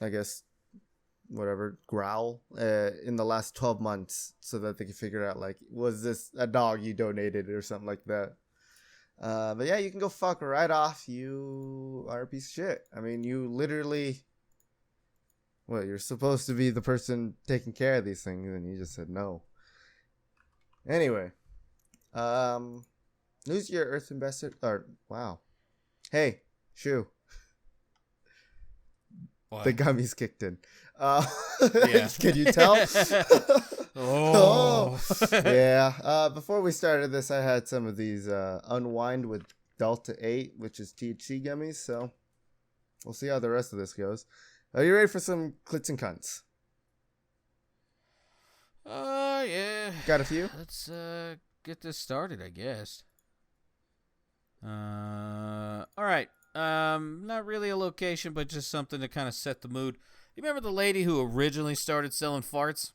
I guess, whatever, Growl in the last 12 months so that they can figure out, like, was this a dog you donated or something like that. But yeah, you can go fuck right off. You are a piece of shit. I mean, you literally, well, you're supposed to be the person taking care of these things, and you just said no. Anyway, who's your Earth ambassador? Or wow, hey, Shoo. What? The gummies kicked in. Yeah. Can you tell? Oh. Yeah. Before we started this, I had some of these Unwind with Delta 8, which is THC gummies. So we'll see how the rest of this goes. Are you ready for some clits and cunts? Yeah. Got a few? Let's get this started, I guess. All right. Not really a location, but just something to kind of set the mood. You remember the lady who originally started selling farts?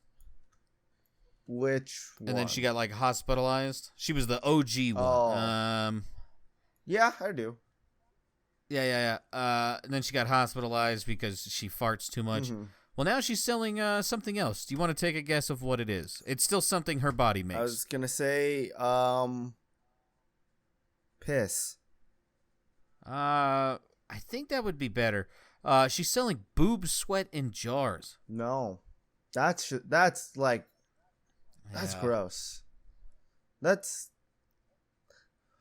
Which one? And then she got, like, hospitalized? She was the OG one. Oh. Yeah, I do. Yeah. And then she got hospitalized because she farts too much. Mm-hmm. Well, now she's selling something else. Do you want to take a guess of what it is? It's still something her body makes. I was going to say, piss. I think that would be better. She's selling boob sweat in jars. No. That's like, that's gross. That's...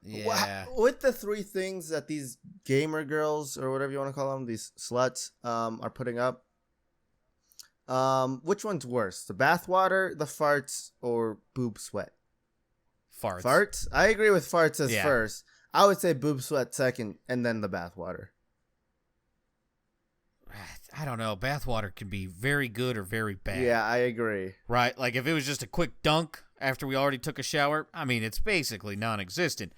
Yeah. With the three things that these gamer girls, or whatever you want to call them, these sluts, are putting up, which one's worse? The bathwater, the farts, or boob sweat? Farts. Farts? I agree with farts as first. I would say boob sweat second, and then the bathwater. I don't know. Bathwater can be very good or very bad. Yeah, I agree. Right? Like, if it was just a quick dunk after we already took a shower, I mean, it's basically non-existent.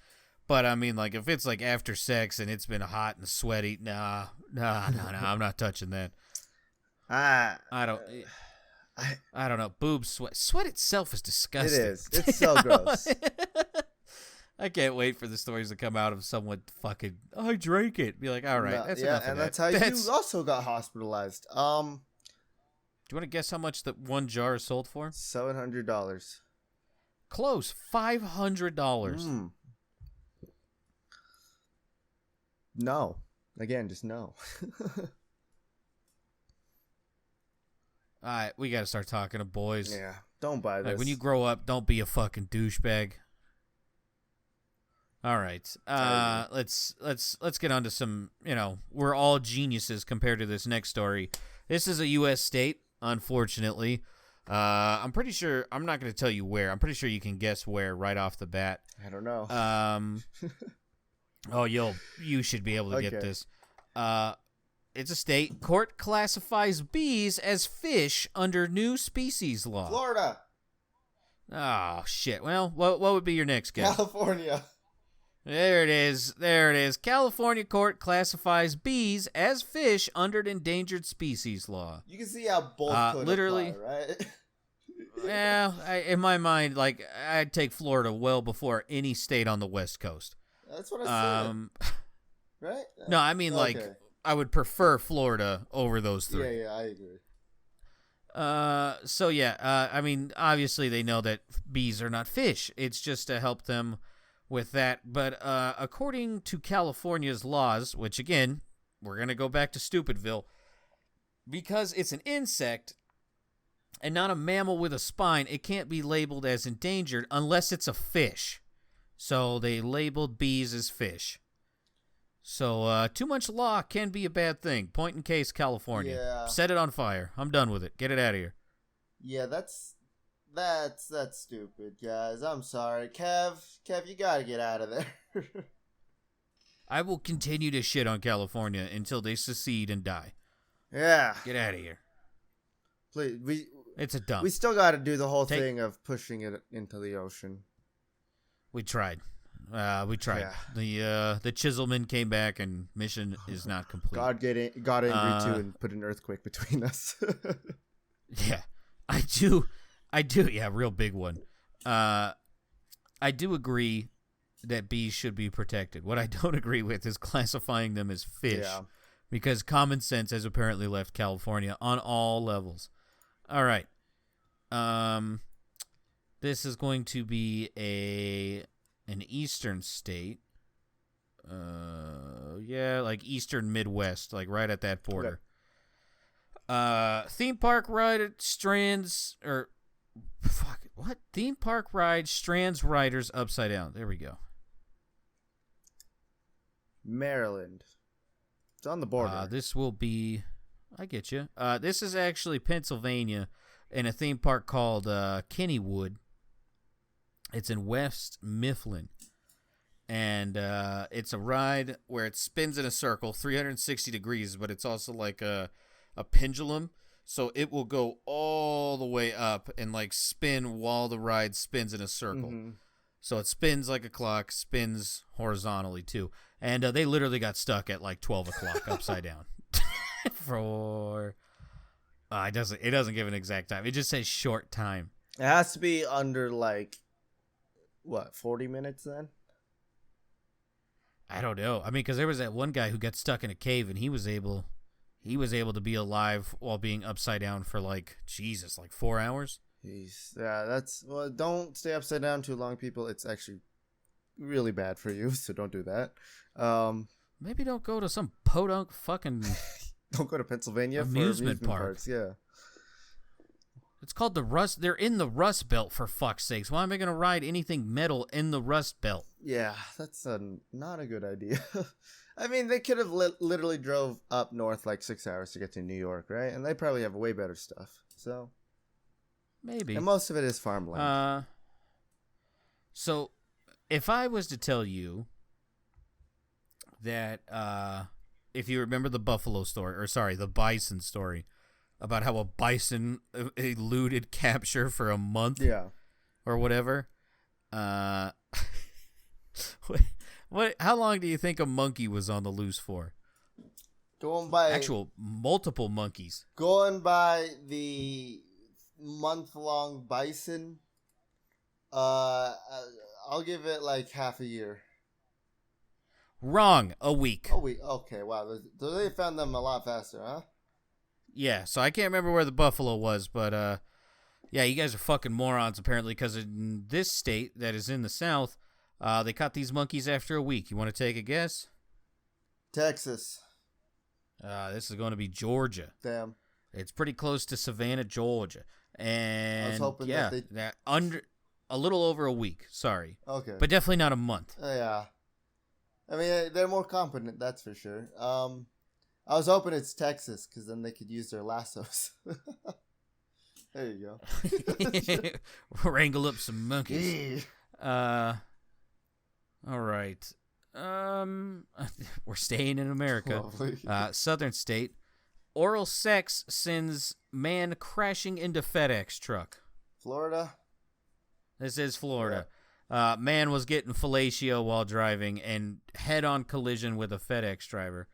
But, I mean, like, if it's, like, after sex and it's been hot and sweaty, nah, I'm not touching that. I don't know. Boob sweat. Sweat itself is disgusting. It is. It's so gross. I can't wait for the stories to come out of someone fucking, I drank it. Be like, all right, that's enough of that. And that's how you also got hospitalized. Do you want to guess how much that one jar is sold for? $700. Close. $500. No. Again, just no. All right, we got to start talking to boys. Yeah, don't buy this. Like, when you grow up, don't be a fucking douchebag. All right, let's get on to some. We're all geniuses compared to this next story. This is a U.S. state, unfortunately. I'm pretty sure. I'm not going to tell you where. I'm pretty sure you can guess where right off the bat. I don't know. Oh, you should be able to get this. It's a state. Court classifies bees as fish under new species law. Florida. Oh, shit. Well, what would be your next guess? California. There it is. California court classifies bees as fish under endangered species law. You can see how both could literally apply, right? Yeah, in my mind, like, I'd take Florida well before any state on the West Coast. That's what I said. Right? No, I mean, like, I would prefer Florida over those three. Yeah, I agree. So yeah, I mean, obviously they know that bees are not fish. It's just to help them with that. But according to California's laws, which again, we're going to go back to Stupidville, because it's an insect and not a mammal with a spine, it can't be labeled as endangered unless it's a fish. So they labeled bees as fish. So too much law can be a bad thing. Point in case, California. Yeah. Set it on fire. I'm done with it. Get it out of here. Yeah, that's stupid, guys. I'm sorry. Kev, you gotta get out of there. I will continue to shit on California until they secede and die. Yeah. Get out of here. Please, it's a dump. We still gotta do the whole thing of pushing it into the ocean. We tried. Yeah. The Chiselman came back and mission is not complete. God angry too and put an earthquake between us. Yeah. I do. Yeah, real big one. I do agree that bees should be protected. What I don't agree with is classifying them as fish. Yeah. Because common sense has apparently left California on all levels. All right. This is going to be an eastern state. Yeah, like eastern Midwest, like right at that border. Okay. Theme park ride strands Theme park ride strands riders upside down. There we go. Maryland. It's on the border. This will be, I get you. This is actually Pennsylvania in a theme park called Kennywood. It's in West Mifflin. And it's a ride where it spins in a circle, 360 degrees, but it's also like a pendulum. So it will go all the way up and like spin while the ride spins in a circle. Mm-hmm. So it spins like a clock, spins horizontally too. And they literally got stuck at like 12 o'clock upside down. It doesn't give an exact time. It just says short time. It has to be under like, 40 minutes then? I don't know. I mean, because there was that one guy who got stuck in a cave and he was able to be alive while being upside down for like 4 hours. Jeez. Yeah, don't stay upside down too long, people. It's actually really bad for you, so don't do that. Maybe don't go to some podunk fucking don't go to Pennsylvania amusement for park. Parks, yeah. It's called the Rust. They're in the Rust Belt, for fuck's sakes. Why am I going to ride anything metal in the Rust Belt? Yeah, that's not a good idea. I mean, they could have literally drove up north like 6 hours to get to New York, right? And they probably have way better stuff. So maybe. And most of it is farmland. So if I was to tell you that if you remember the the bison story, about how a bison eluded capture for a month, or whatever. How long do you think a monkey was on the loose for? Going by multiple monkeys. Going by the month-long bison, I'll give it like half a year. Wrong. A week. A week. Okay. Wow. So they found them a lot faster, huh? Yeah, so I can't remember where the buffalo was, but yeah, you guys are fucking morons apparently, because in this state that is in the South, they caught these monkeys after a week. You want to take a guess? Texas. This is going to be Georgia. Damn. It's pretty close to Savannah, Georgia, and I was hoping that under a little over a week. Sorry, okay, but definitely not a month. Yeah, I mean they're more competent, that's for sure. I was hoping it's Texas because then they could use their lassos. There you go. Wrangle up some monkeys. All right. We're staying in America. Southern state. Oral sex sends man crashing into FedEx truck. Florida? This is Florida. Yeah. Man was getting fellatio while driving and head-on collision with a FedEx driver.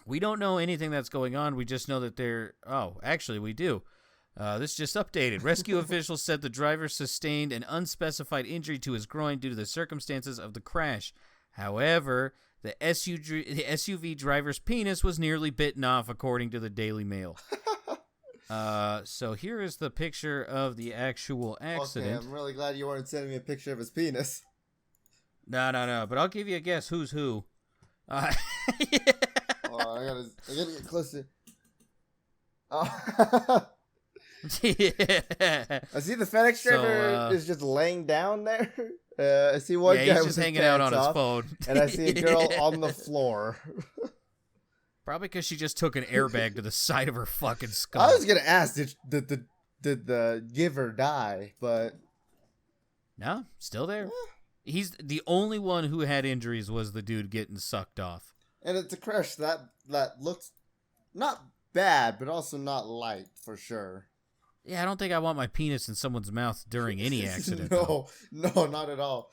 We don't know anything that's going on. We just know that they're... Oh, actually, we do. This just updated. Rescue officials said the driver sustained an unspecified injury to his groin due to the circumstances of the crash. However, the SUV driver's penis was nearly bitten off, according to the Daily Mail. So here is the picture of the actual accident. Okay, I'm really glad you weren't sending me a picture of his penis. No. But I'll give you a guess who's who. Yeah. Oh, I gotta get closer. Oh. Yeah. I see the FedEx driver is just laying down there. I see one guy he's with just his hanging out on pants his off, phone, and I see a girl on the floor. Probably because she just took an airbag to the side of her fucking skull. I was gonna ask, did the giver die? But no, still there. He's the only one who had injuries. Was the dude getting sucked off? And it's a crash that looks not bad, but also not light for sure. Yeah, I don't think I want my penis in someone's mouth during any accident. No, not at all.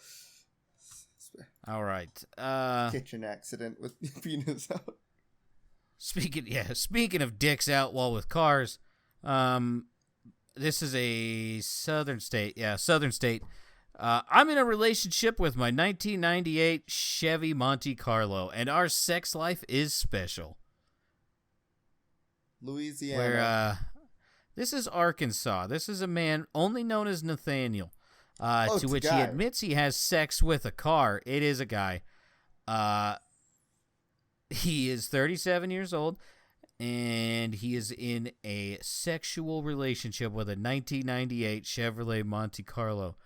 All right. Kitchen accident with penis out. Speaking of dicks out while with cars, this is a southern state. Yeah, southern state. I'm in a relationship with my 1998 Chevy Monte Carlo, and our sex life is special. Louisiana. Where, this is Arkansas. This is a man only known as Nathaniel, to which he admits he has sex with a car. It is a guy. He is 37 years old, and he is in a sexual relationship with a 1998 Chevrolet Monte Carlo.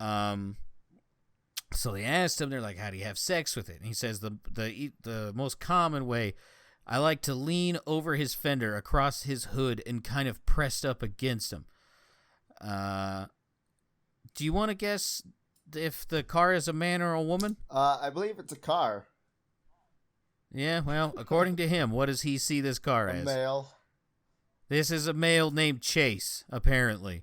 So they asked him, they're like, how do you have sex with it? And he says the most common way, I like to lean over his fender across his hood and kind of pressed up against him. Do you want to guess if the car is a man or a woman? I believe it's a car. Yeah, well, according to him, what does he see this car as? A male. This is a male named Chase, apparently.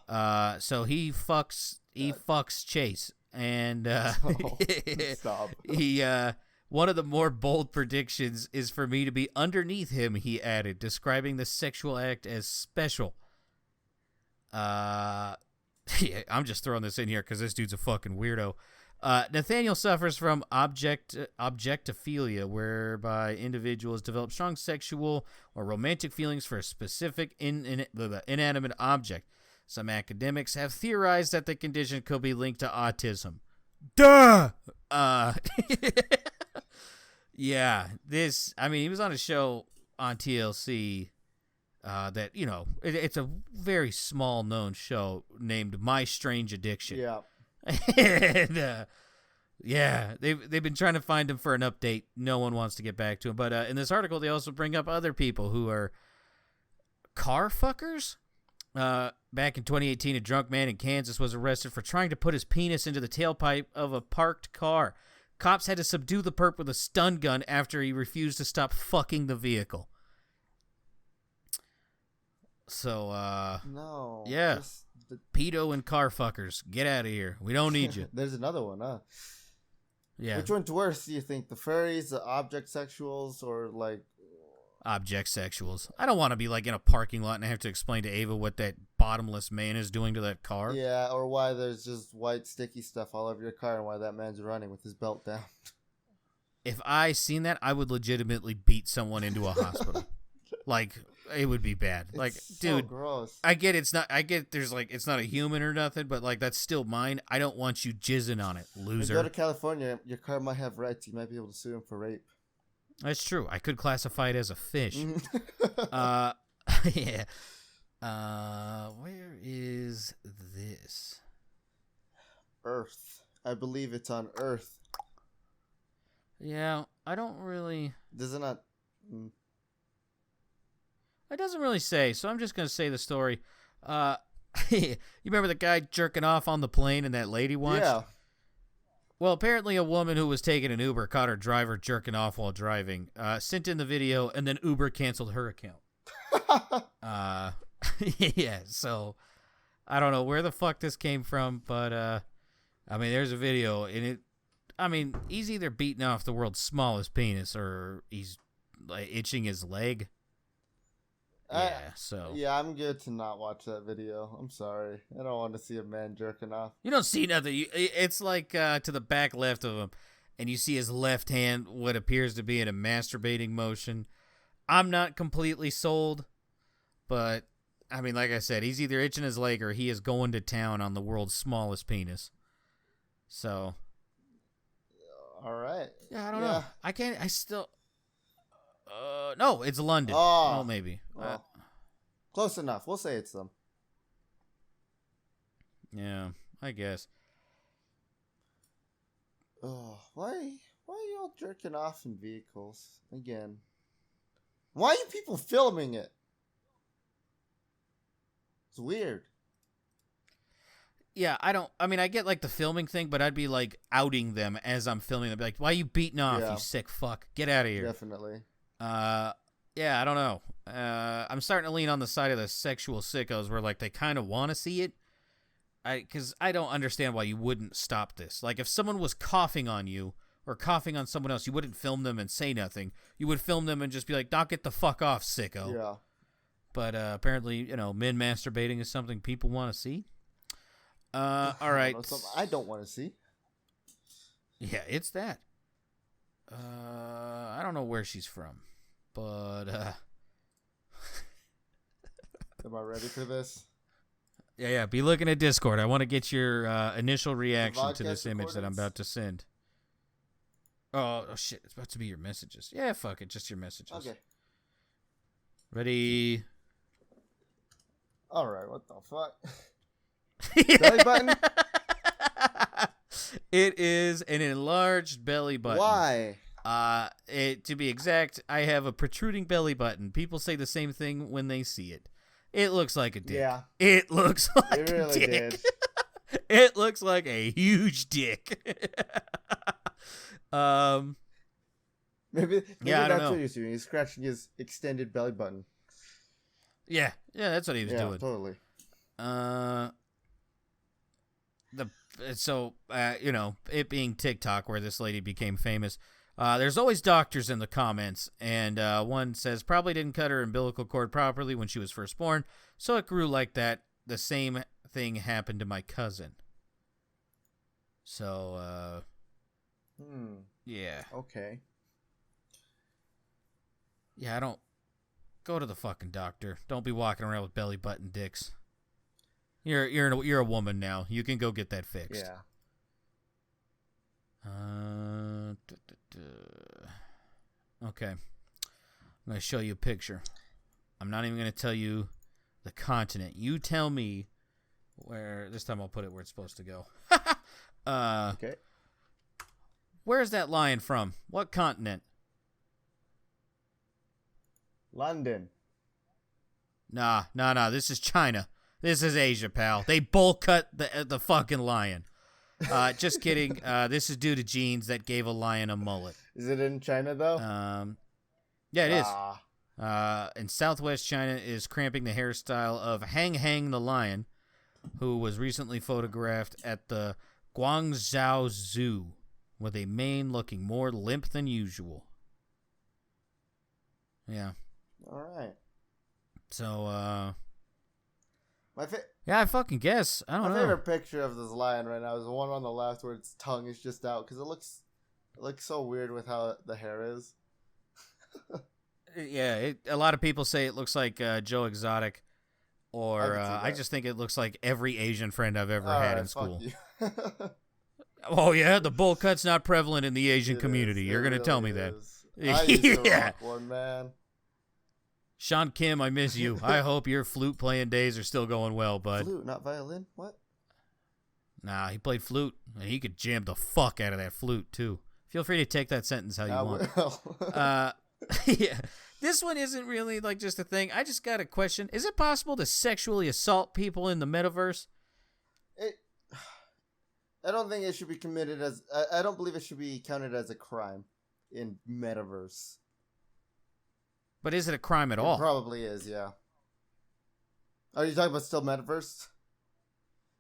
So he fucks Chase, and Stop. he one of the more bold predictions is for me to be underneath him, he added, describing the sexual act as special. Yeah, I'm just throwing this in here because this dude's a fucking weirdo. Nathaniel suffers from objectophilia, whereby individuals develop strong sexual or romantic feelings for a specific inanimate object. Some academics have theorized that the condition could be linked to autism. Duh! Yeah, he was on a show on TLC that, it's a very small known show named My Strange Addiction. Yeah. And, yeah, they've been trying to find him for an update. No one wants to get back to him. But in this article, they also bring up other people who are car fuckers. Back in 2018, a drunk man in Kansas was arrested for trying to put his penis into the tailpipe of a parked car. Cops had to subdue the perp with a stun gun after he refused to stop fucking the vehicle. So, no. Yeah. Pedo and car fuckers, get out of here. We don't need you. There's another one, huh? Yeah. Which one's worse, do you think? The furries, the object sexuals, or like... Object sexuals. I don't want to be like in a parking lot and have to explain to Ava what that bottomless man is doing to that car. Yeah, or why there's just white sticky stuff all over your car and why that man's running with his belt down. if I seen that, I would legitimately beat someone into a hospital. Like, it would be bad. It's like, so dude, gross. I get it's not. I get there's like it's not a human or nothing, but like that's still mine. I don't want you jizzing on it, loser. If you go to California, your car might have rights. You might be able to sue him for rape. That's true. I could classify it as a fish. Yeah. Where is this? Earth. I believe it's on Earth. Yeah, I don't really. Does it not? It doesn't really say, so I'm just gonna say the story. You remember the guy jerking off on the plane and that lady watched? Yeah. Well, apparently a woman who was taking an Uber caught her driver jerking off while driving, sent in the video, and then Uber canceled her account. Yeah, so I don't know where the fuck this came from, but I mean, there's a video, and it. I mean, he's either beating off the world's smallest penis or he's like itching his leg. Yeah, I'm good to not watch that video. I'm sorry. I don't want to see a man jerking off. You don't see nothing. It's like to the back left of him, and you see his left hand, what appears to be in a masturbating motion. I'm not completely sold, but I mean, like I said, he's either itching his leg or he is going to town on the world's smallest penis. So, all right. Yeah, I don't know. I can't. I still. No, it's London. Oh, maybe. Close enough. We'll say it's them. Yeah, I guess. Oh, why are y'all jerking off in vehicles again? Why are you people filming it? It's weird. Yeah, I mean, I get like the filming thing, but I'd be like outing them as I'm filming them. Be like, why are you beating off, you sick fuck? Get out of here. Definitely. Yeah, I don't know. I'm starting to lean on the side of the sexual sickos where like they kind of want to see it. Because I don't understand why you wouldn't stop this. Like if someone was coughing on you or coughing on someone else, you wouldn't film them and say nothing. You would film them and just be like, "Knock get the fuck off, sicko." Yeah. But apparently, men masturbating is something people want to see. All right. I don't want to see. Yeah, it's that. I don't know where she's from, but am I ready for this? Yeah. Be looking at Discord. I want to get your initial reaction to this image that I'm about to send. Oh shit! It's about to be your messages. Yeah, fuck it, just your messages. Okay. Ready? All right. What the fuck? Belly button? It is an enlarged belly button. Why? To be exact, I have a protruding belly button. People say the same thing when they see it. It looks like a dick. Yeah. It looks like it really a dick. Did. It looks like a huge dick. Maybe yeah, that's what he's doing. He's scratching his extended belly button. Yeah, that's what he was doing. Totally. It being TikTok where this lady became famous, there's always doctors in the comments, and one says probably didn't cut her umbilical cord properly when she was first born, so it grew like that. The same thing happened to my cousin. So, yeah. Okay. Yeah, I don't go to the fucking doctor. Don't be walking around with belly button dicks. You're a woman now. You can go get that fixed. Yeah. Okay. I'm going to show you a picture. I'm not even going to tell you the continent. You tell me where. This time I'll put it where it's supposed to go. Okay. Where's that lion from? What continent? London. Nah. This is China. This is Asia, pal. They bowl cut the fucking lion. Just kidding. This is due to genes that gave a lion a mullet. Is it in China, though? Yeah, it is. In southwest China is cramping the hairstyle of Hang the lion, who was recently photographed at the Guangzhou Zoo, with a mane looking more limp than usual. Yeah. All right. So, My Yeah, I fucking guess. I don't know. My favorite picture of this lion right now is the one on the left where its tongue is just out because it looks It looks so weird with how the hair is. Yeah, a lot of people say it looks like Joe Exotic, or I just think it looks like every Asian friend I've ever had in school. Fuck you. Oh yeah, the bowl cut's not prevalent in the Asian community. You're gonna tell me that? I used to rock one, man. Sean Kim, I miss you. I hope your flute playing days are still going well, bud. Flute, not violin? What? Nah, he played flute, and he could jam the fuck out of that flute too. Feel free to take that sentence how you want. Yeah, this one isn't really like just a thing. I just got a question: is it possible to sexually assault people in the metaverse? I don't think it should be committed as. I don't believe it should be counted as a crime in metaverse. But is it a crime at all? It probably is. Yeah. Are you talking about still metaverse?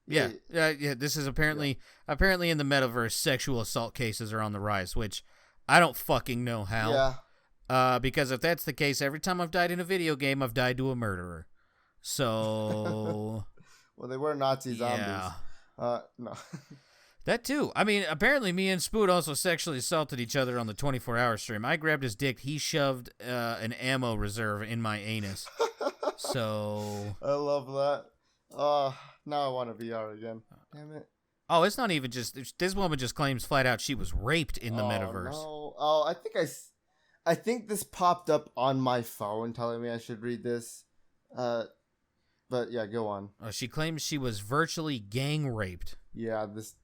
Yeah. This is apparently in the metaverse, sexual assault cases are on the rise, which I don't fucking know how. Yeah. Because if that's the case, every time I've died in a video game, I've died to a murderer. So. Well, they were Nazi zombies. Yeah. No. That too. I mean, apparently me and Spoot also sexually assaulted each other on the 24-hour stream. I grabbed his dick. He shoved an ammo reserve in my anus. So. I love that. Now I want to VR again. Damn it. Oh, it's not even just. This woman just claims flat out she was raped in the metaverse. No. Oh, I think this popped up on my phone telling me I should read this. But yeah, go on. She claims she was virtually gang raped. Yeah, this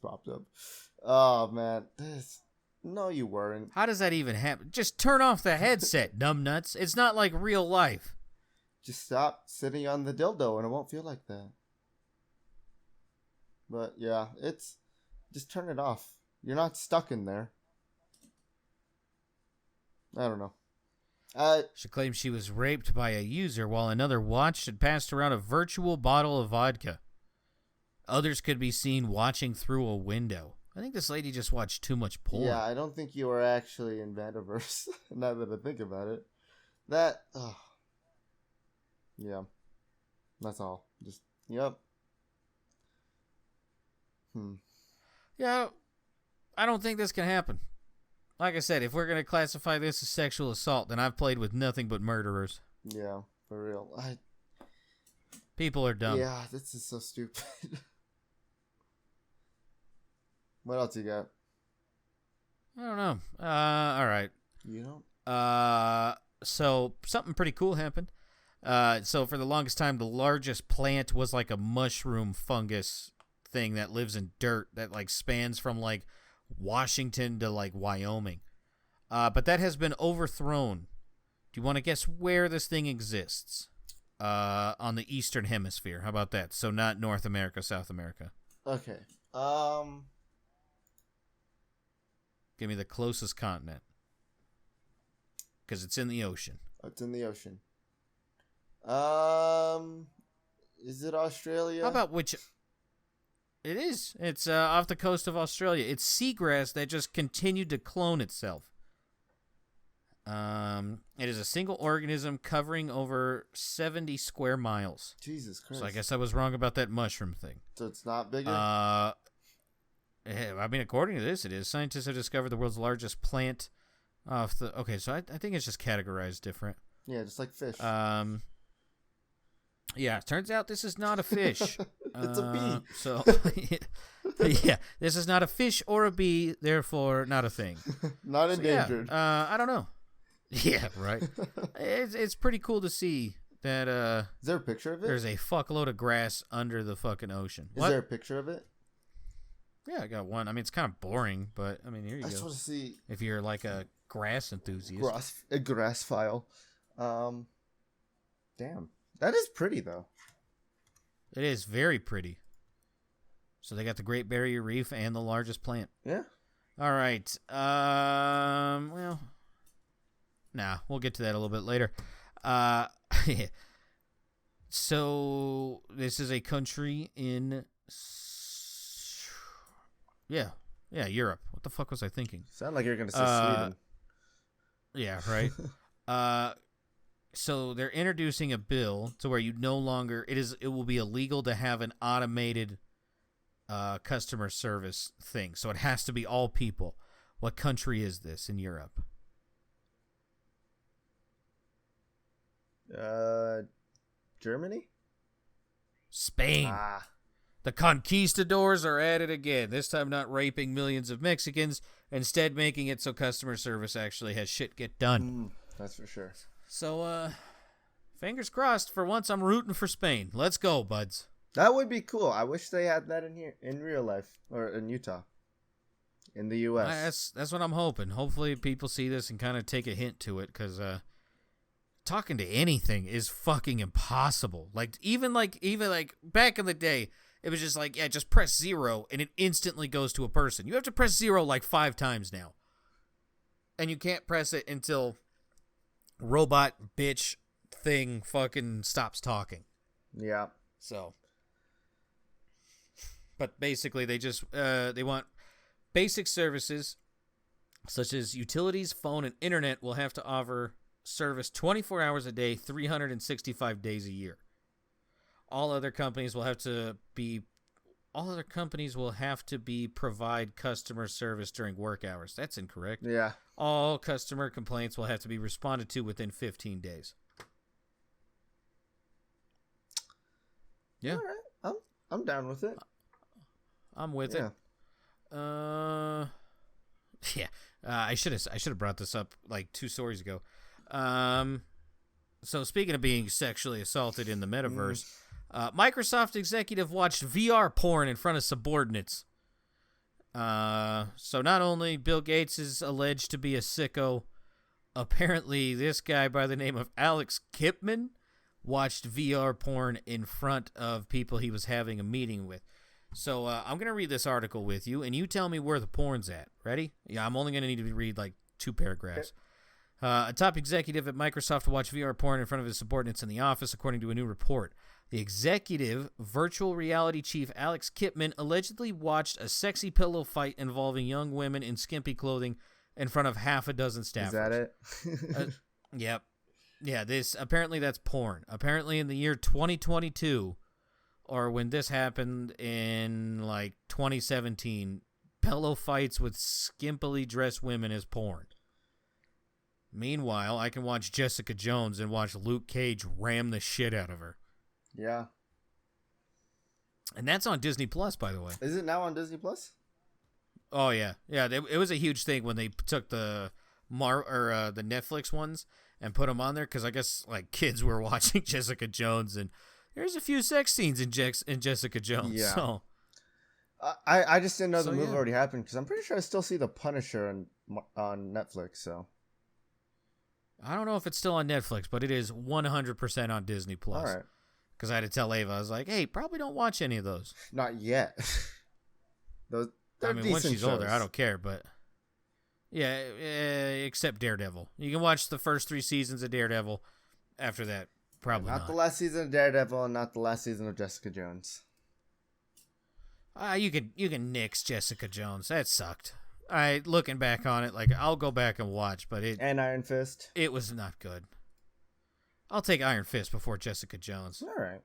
popped up. Oh man, no, you weren't. How does that even happen? Just turn off the headset, numbnuts. It's not like real life. Just stop sitting on the dildo and it won't feel like that. But yeah, just turn it off. You're not stuck in there. I don't know. She claims she was raped by a user while another watched and passed around a virtual bottle of vodka. Others could be seen watching through a window. I think this lady just watched too much porn. Yeah, I don't think you were actually in Metaverse. Now that I think about it. Yeah. That's all. Just, yep. Yeah, I don't think this can happen. Like I said, if we're going to classify this as sexual assault, then I've played with nothing but murderers. Yeah, for real. People are dumb. Yeah, this is so stupid. What else you got? I don't know. All right. You don't? So something pretty cool happened. So for the longest time, the largest plant was like a mushroom fungus thing that lives in dirt that like spans from like Washington to like Wyoming. But that has been overthrown. Do you want to guess where this thing exists? On the Eastern Hemisphere. How about that? So not North America, South America. Okay. Give me the closest continent. Because it's in the ocean. It's in the ocean. Is it Australia? How about which? It is. It's off the coast of Australia. It's seagrass that just continued to clone itself. It is a single organism covering over 70 square miles. Jesus Christ. So I guess I was wrong about that mushroom thing. So it's not bigger? I mean, according to this, it is. Scientists have discovered the world's largest plant off the... Okay, so I think it's just categorized different. Yeah, just like fish. Yeah, turns out this is not a fish. It's a bee. So, yeah, this is not a fish or a bee, therefore not a thing. Not endangered. Yeah, I don't know. Yeah, right. It's pretty cool to see that. Is there a picture of it? There's a fuckload of grass under the fucking ocean. Is there a picture of it? Yeah, I got one. I mean, it's kind of boring, but I mean, here you go. I just want to see. If you're like a grass enthusiast. A grass file. Damn. That is pretty, though. It is very pretty. So they got the Great Barrier Reef and the largest plant. Yeah. All right. Well, we'll get to that a little bit later. So this is a country in... Yeah, Europe. What the fuck was I thinking? Sound like you're going to say Sweden. Yeah, right. So they're introducing a bill to where you no longer it will be illegal to have an automated customer service thing. So it has to be all people, What country is this in Europe? Germany? Spain. Ah. The conquistadors are at it again. This time not raping millions of Mexicans, instead making it so customer service actually has shit get done. That's for sure. So, fingers crossed. For once, I'm rooting for Spain. Let's go, buds. That would be cool. I wish they had that in here, in real life, or in Utah, in the U.S. That's what I'm hoping. Hopefully people see this and kind of take a hint to it, because talking to anything is fucking impossible. Like even back in the day, it was just like, yeah, just press 0 and it instantly goes to a person. You have to press 0 like 5 times now. And you can't press it until robot bitch thing fucking stops talking. Yeah. So, but basically they just they want basic services such as utilities, phone, and internet will have to offer service 24 hours a day, 365 days a year. All other companies will have to provide customer service during work hours. That's incorrect. Yeah. All customer complaints will have to be responded to within 15 days. Yeah. All right. I'm down with it. I'm with it. Yeah. I should have brought this up like 2 stories ago. So speaking of being sexually assaulted in the metaverse, Microsoft executive watched VR porn in front of subordinates. So not only Bill Gates is alleged to be a sicko, apparently this guy by the name of Alex Kipman watched VR porn in front of people he was having a meeting with. So I'm going to read this article with you, and you tell me where the porn's at. Ready? Yeah, I'm only going to need to read like 2 paragraphs. Okay. A top executive at Microsoft watched VR porn in front of his subordinates in the office, according to a new report. The executive virtual reality chief, Alex Kipman, allegedly watched a sexy pillow fight involving young women in skimpy clothing in front of half a dozen staffers. Is that it? Yep. Yeah, apparently that's porn. Apparently in the year 2022, or when this happened in like 2017, pillow fights with skimpily dressed women is porn. Meanwhile, I can watch Jessica Jones and watch Luke Cage ram the shit out of her. Yeah. And that's on Disney Plus, by the way. Is it now on Disney Plus? Oh yeah, yeah. It was a huge thing when they took the the Netflix ones and put them on there, because I guess like kids were watching Jessica Jones, and there's a few sex scenes in Jessica Jones. Yeah. So I just didn't know the movie already happened, because I'm pretty sure I still see The Punisher on Netflix. So I don't know if it's still on Netflix, but it is 100% on Disney Plus. all right. Because I had to tell Ava, I was like, hey, probably don't watch any of those. Not yet. They're once she's shows. older, I don't care, but yeah, except Daredevil. You can watch the first 3 seasons of Daredevil. After that, probably not. Not the last season of Daredevil, and not the last season of Jessica Jones. You can nix Jessica Jones. That sucked. Looking back on it, like I'll go back and watch, but and Iron Fist. It was not good. I'll take Iron Fist before Jessica Jones. All right.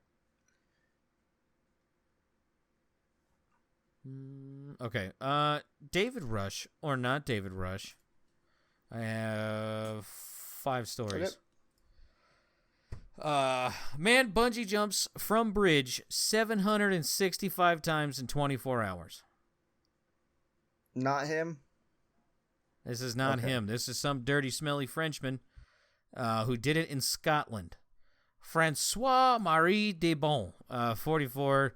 Okay. David Rush or not David Rush. I have 5 stories. Okay. Man bungee jumps from bridge 765 times in 24 hours. Not him? This is not him. This is some dirty, smelly Frenchman who did it in Scotland. Francois-Marie Desbon, 44,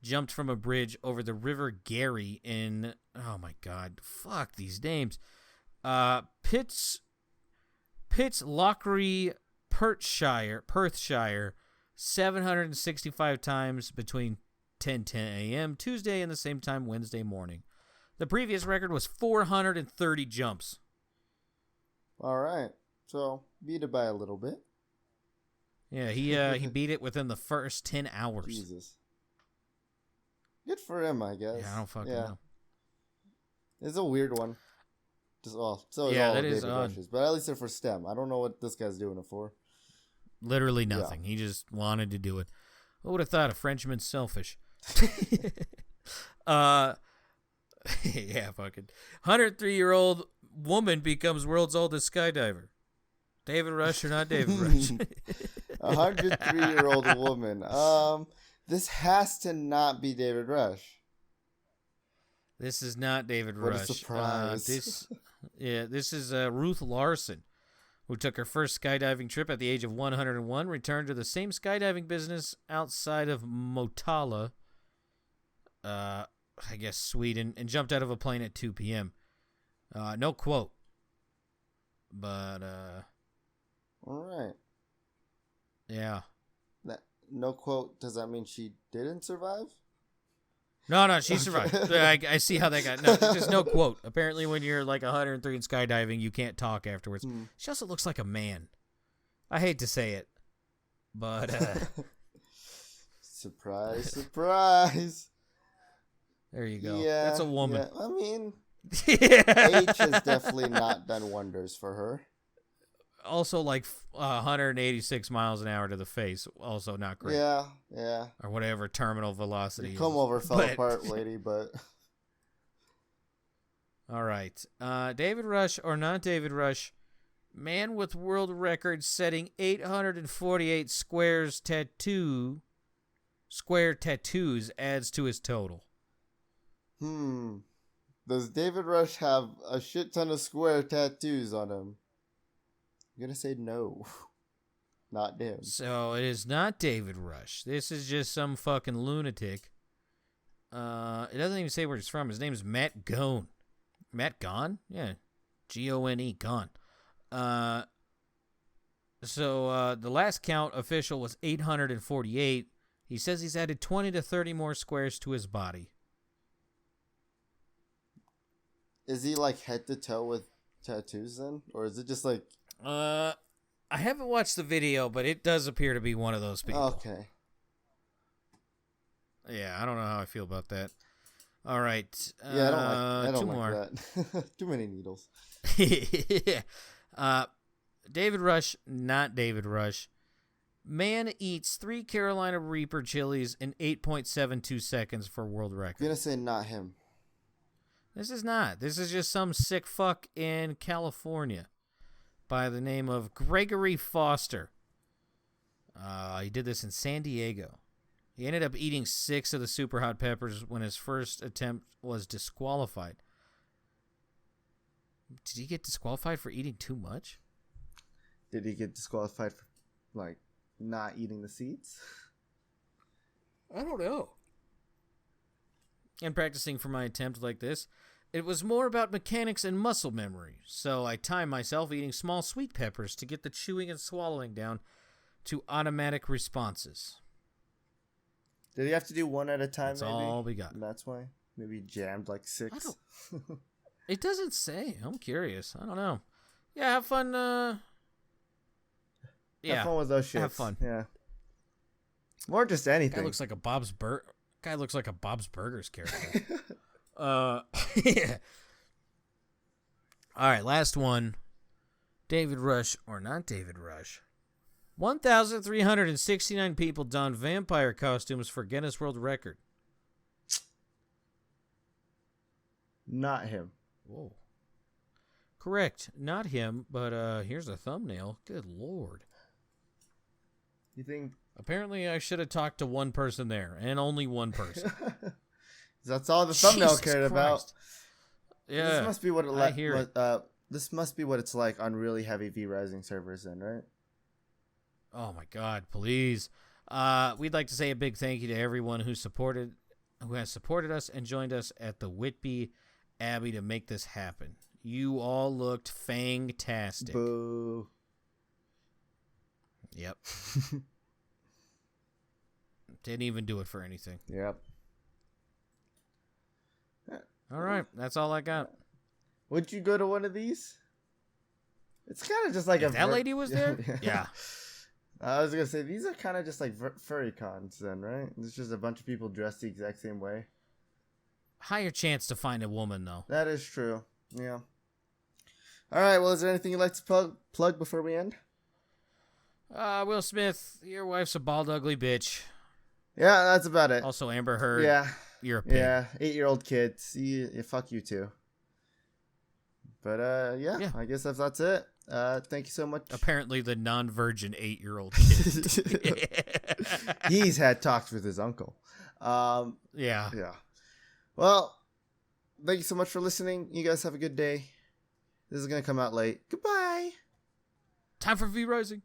jumped from a bridge over the River Garry in, oh my God, fuck these names. Pitts Lockery, Perthshire, 765 times between 10:10 a.m. Tuesday and the same time Wednesday morning. The previous record was 430 jumps. All right. So, beat it by a little bit. Yeah, he beat it within the first 10 hours. Jesus. Good for him, I guess. Yeah, I don't fucking know. It's a weird one. So is yeah, all that of is David Rush's. But at least they're for STEM. I don't know what this guy's doing it for. Literally nothing. Yeah. He just wanted to do it. Who would have thought a Frenchman's selfish? Yeah, fucking 103-year-old woman becomes world's oldest skydiver. David Rush or not David Rush? 103-year-old woman. This has to not be David Rush. This is not David What Rush. a surprise. This is Ruth Larson, who took her first skydiving trip at the age of 101, returned to the same skydiving business outside of Motala, I guess Sweden, and jumped out of a plane at 2 p.m. No quote. But, all right. Yeah. No quote, does that mean she didn't survive? No, she survived. I see how that got. No, just no quote. Apparently, when you're like 103 in skydiving, you can't talk afterwards. She also looks like a man. I hate to say it, but surprise, surprise. There you go. Yeah, that's a woman. Yeah. I mean, age has definitely not done wonders for her. Also, like 186 miles an hour to the face. Also, not great. Yeah. Or whatever terminal velocity. Your comb over fell apart, lady. But all right, David Rush or not David Rush? Man with world record setting 848 square tattoos adds to his total. Does David Rush have a shit ton of square tattoos on him? I'm going to say no. Not him. So it is not David Rush. This is just some fucking lunatic. It doesn't even say where he's from. His name is Matt Gone. Matt Gone? Yeah. Gone. Gone. So the last count official was 848. He says he's added 20 to 30 more squares to his body. Is he like head to toe with tattoos then? Or is it just like... I haven't watched the video, but it does appear to be one of those people. Okay. Yeah, I don't know how I feel about that. All right. Yeah, I don't like more. that. Too many needles. Yeah. David Rush, not David Rush. Man eats 3 Carolina Reaper chilies in 8.72 seconds for world record. I'm going to say not him. This is not. This is just some sick fuck in California by the name of Gregory Foster. He did this in San Diego. He ended up eating 6 of the super hot peppers when his first attempt was disqualified. Did he get disqualified for eating too much? Did he get disqualified for, like, not eating the seeds? I don't know. And practicing for my attempt like this, it was more about mechanics and muscle memory, so I timed myself eating small sweet peppers to get the chewing and swallowing down to automatic responses. Did he have to do one at a time? That's maybe? all we got. And that's why? Maybe he jammed like 6? It doesn't say. I'm curious. I don't know. Yeah, have fun. Yeah, have fun with those shits. Have fun. Yeah. Or just anything. Guy looks like a Bob's Burgers character. Yeah. All right, last one. David Rush or not David Rush. 1,369 people donned vampire costumes for Guinness World Record. Not him. Whoa. Correct. Not him, but here's a thumbnail. Good Lord. You think... Apparently, I should have talked to one person there, and only one person. That's all the thumbnail Jesus cared about. Christ. Yeah, this must be what this must be what it's like on really heavy V-Rising servers then, right? Oh my God, please. We'd like to say a big thank you to everyone who has supported us and joined us at the Whitby Abbey to make this happen. You all looked fantastic. Boo. Yep. Didn't even do it for anything. Yep. All right, that's all I got. Would you go to one of these? It's kind of just like that lady was there? Yeah. I was going to say, these are kind of just like furry cons then, right? It's just a bunch of people dressed the exact same way. Higher chance to find a woman, though. That is true. Yeah. All right, well, is there anything you'd like to plug before we end? Will Smith, your wife's a bald, ugly bitch. Yeah, that's about it. Also, Amber Heard. Yeah. You're a pig. Yeah, 8-year-old kids. Fuck you too. But yeah, I guess that's it. Thank you so much. Apparently the non-virgin 8-year-old kid. He's had talks with his uncle. Yeah. Well, thank you so much for listening. You guys have a good day. This is going to come out late. Goodbye. Time for V Rising.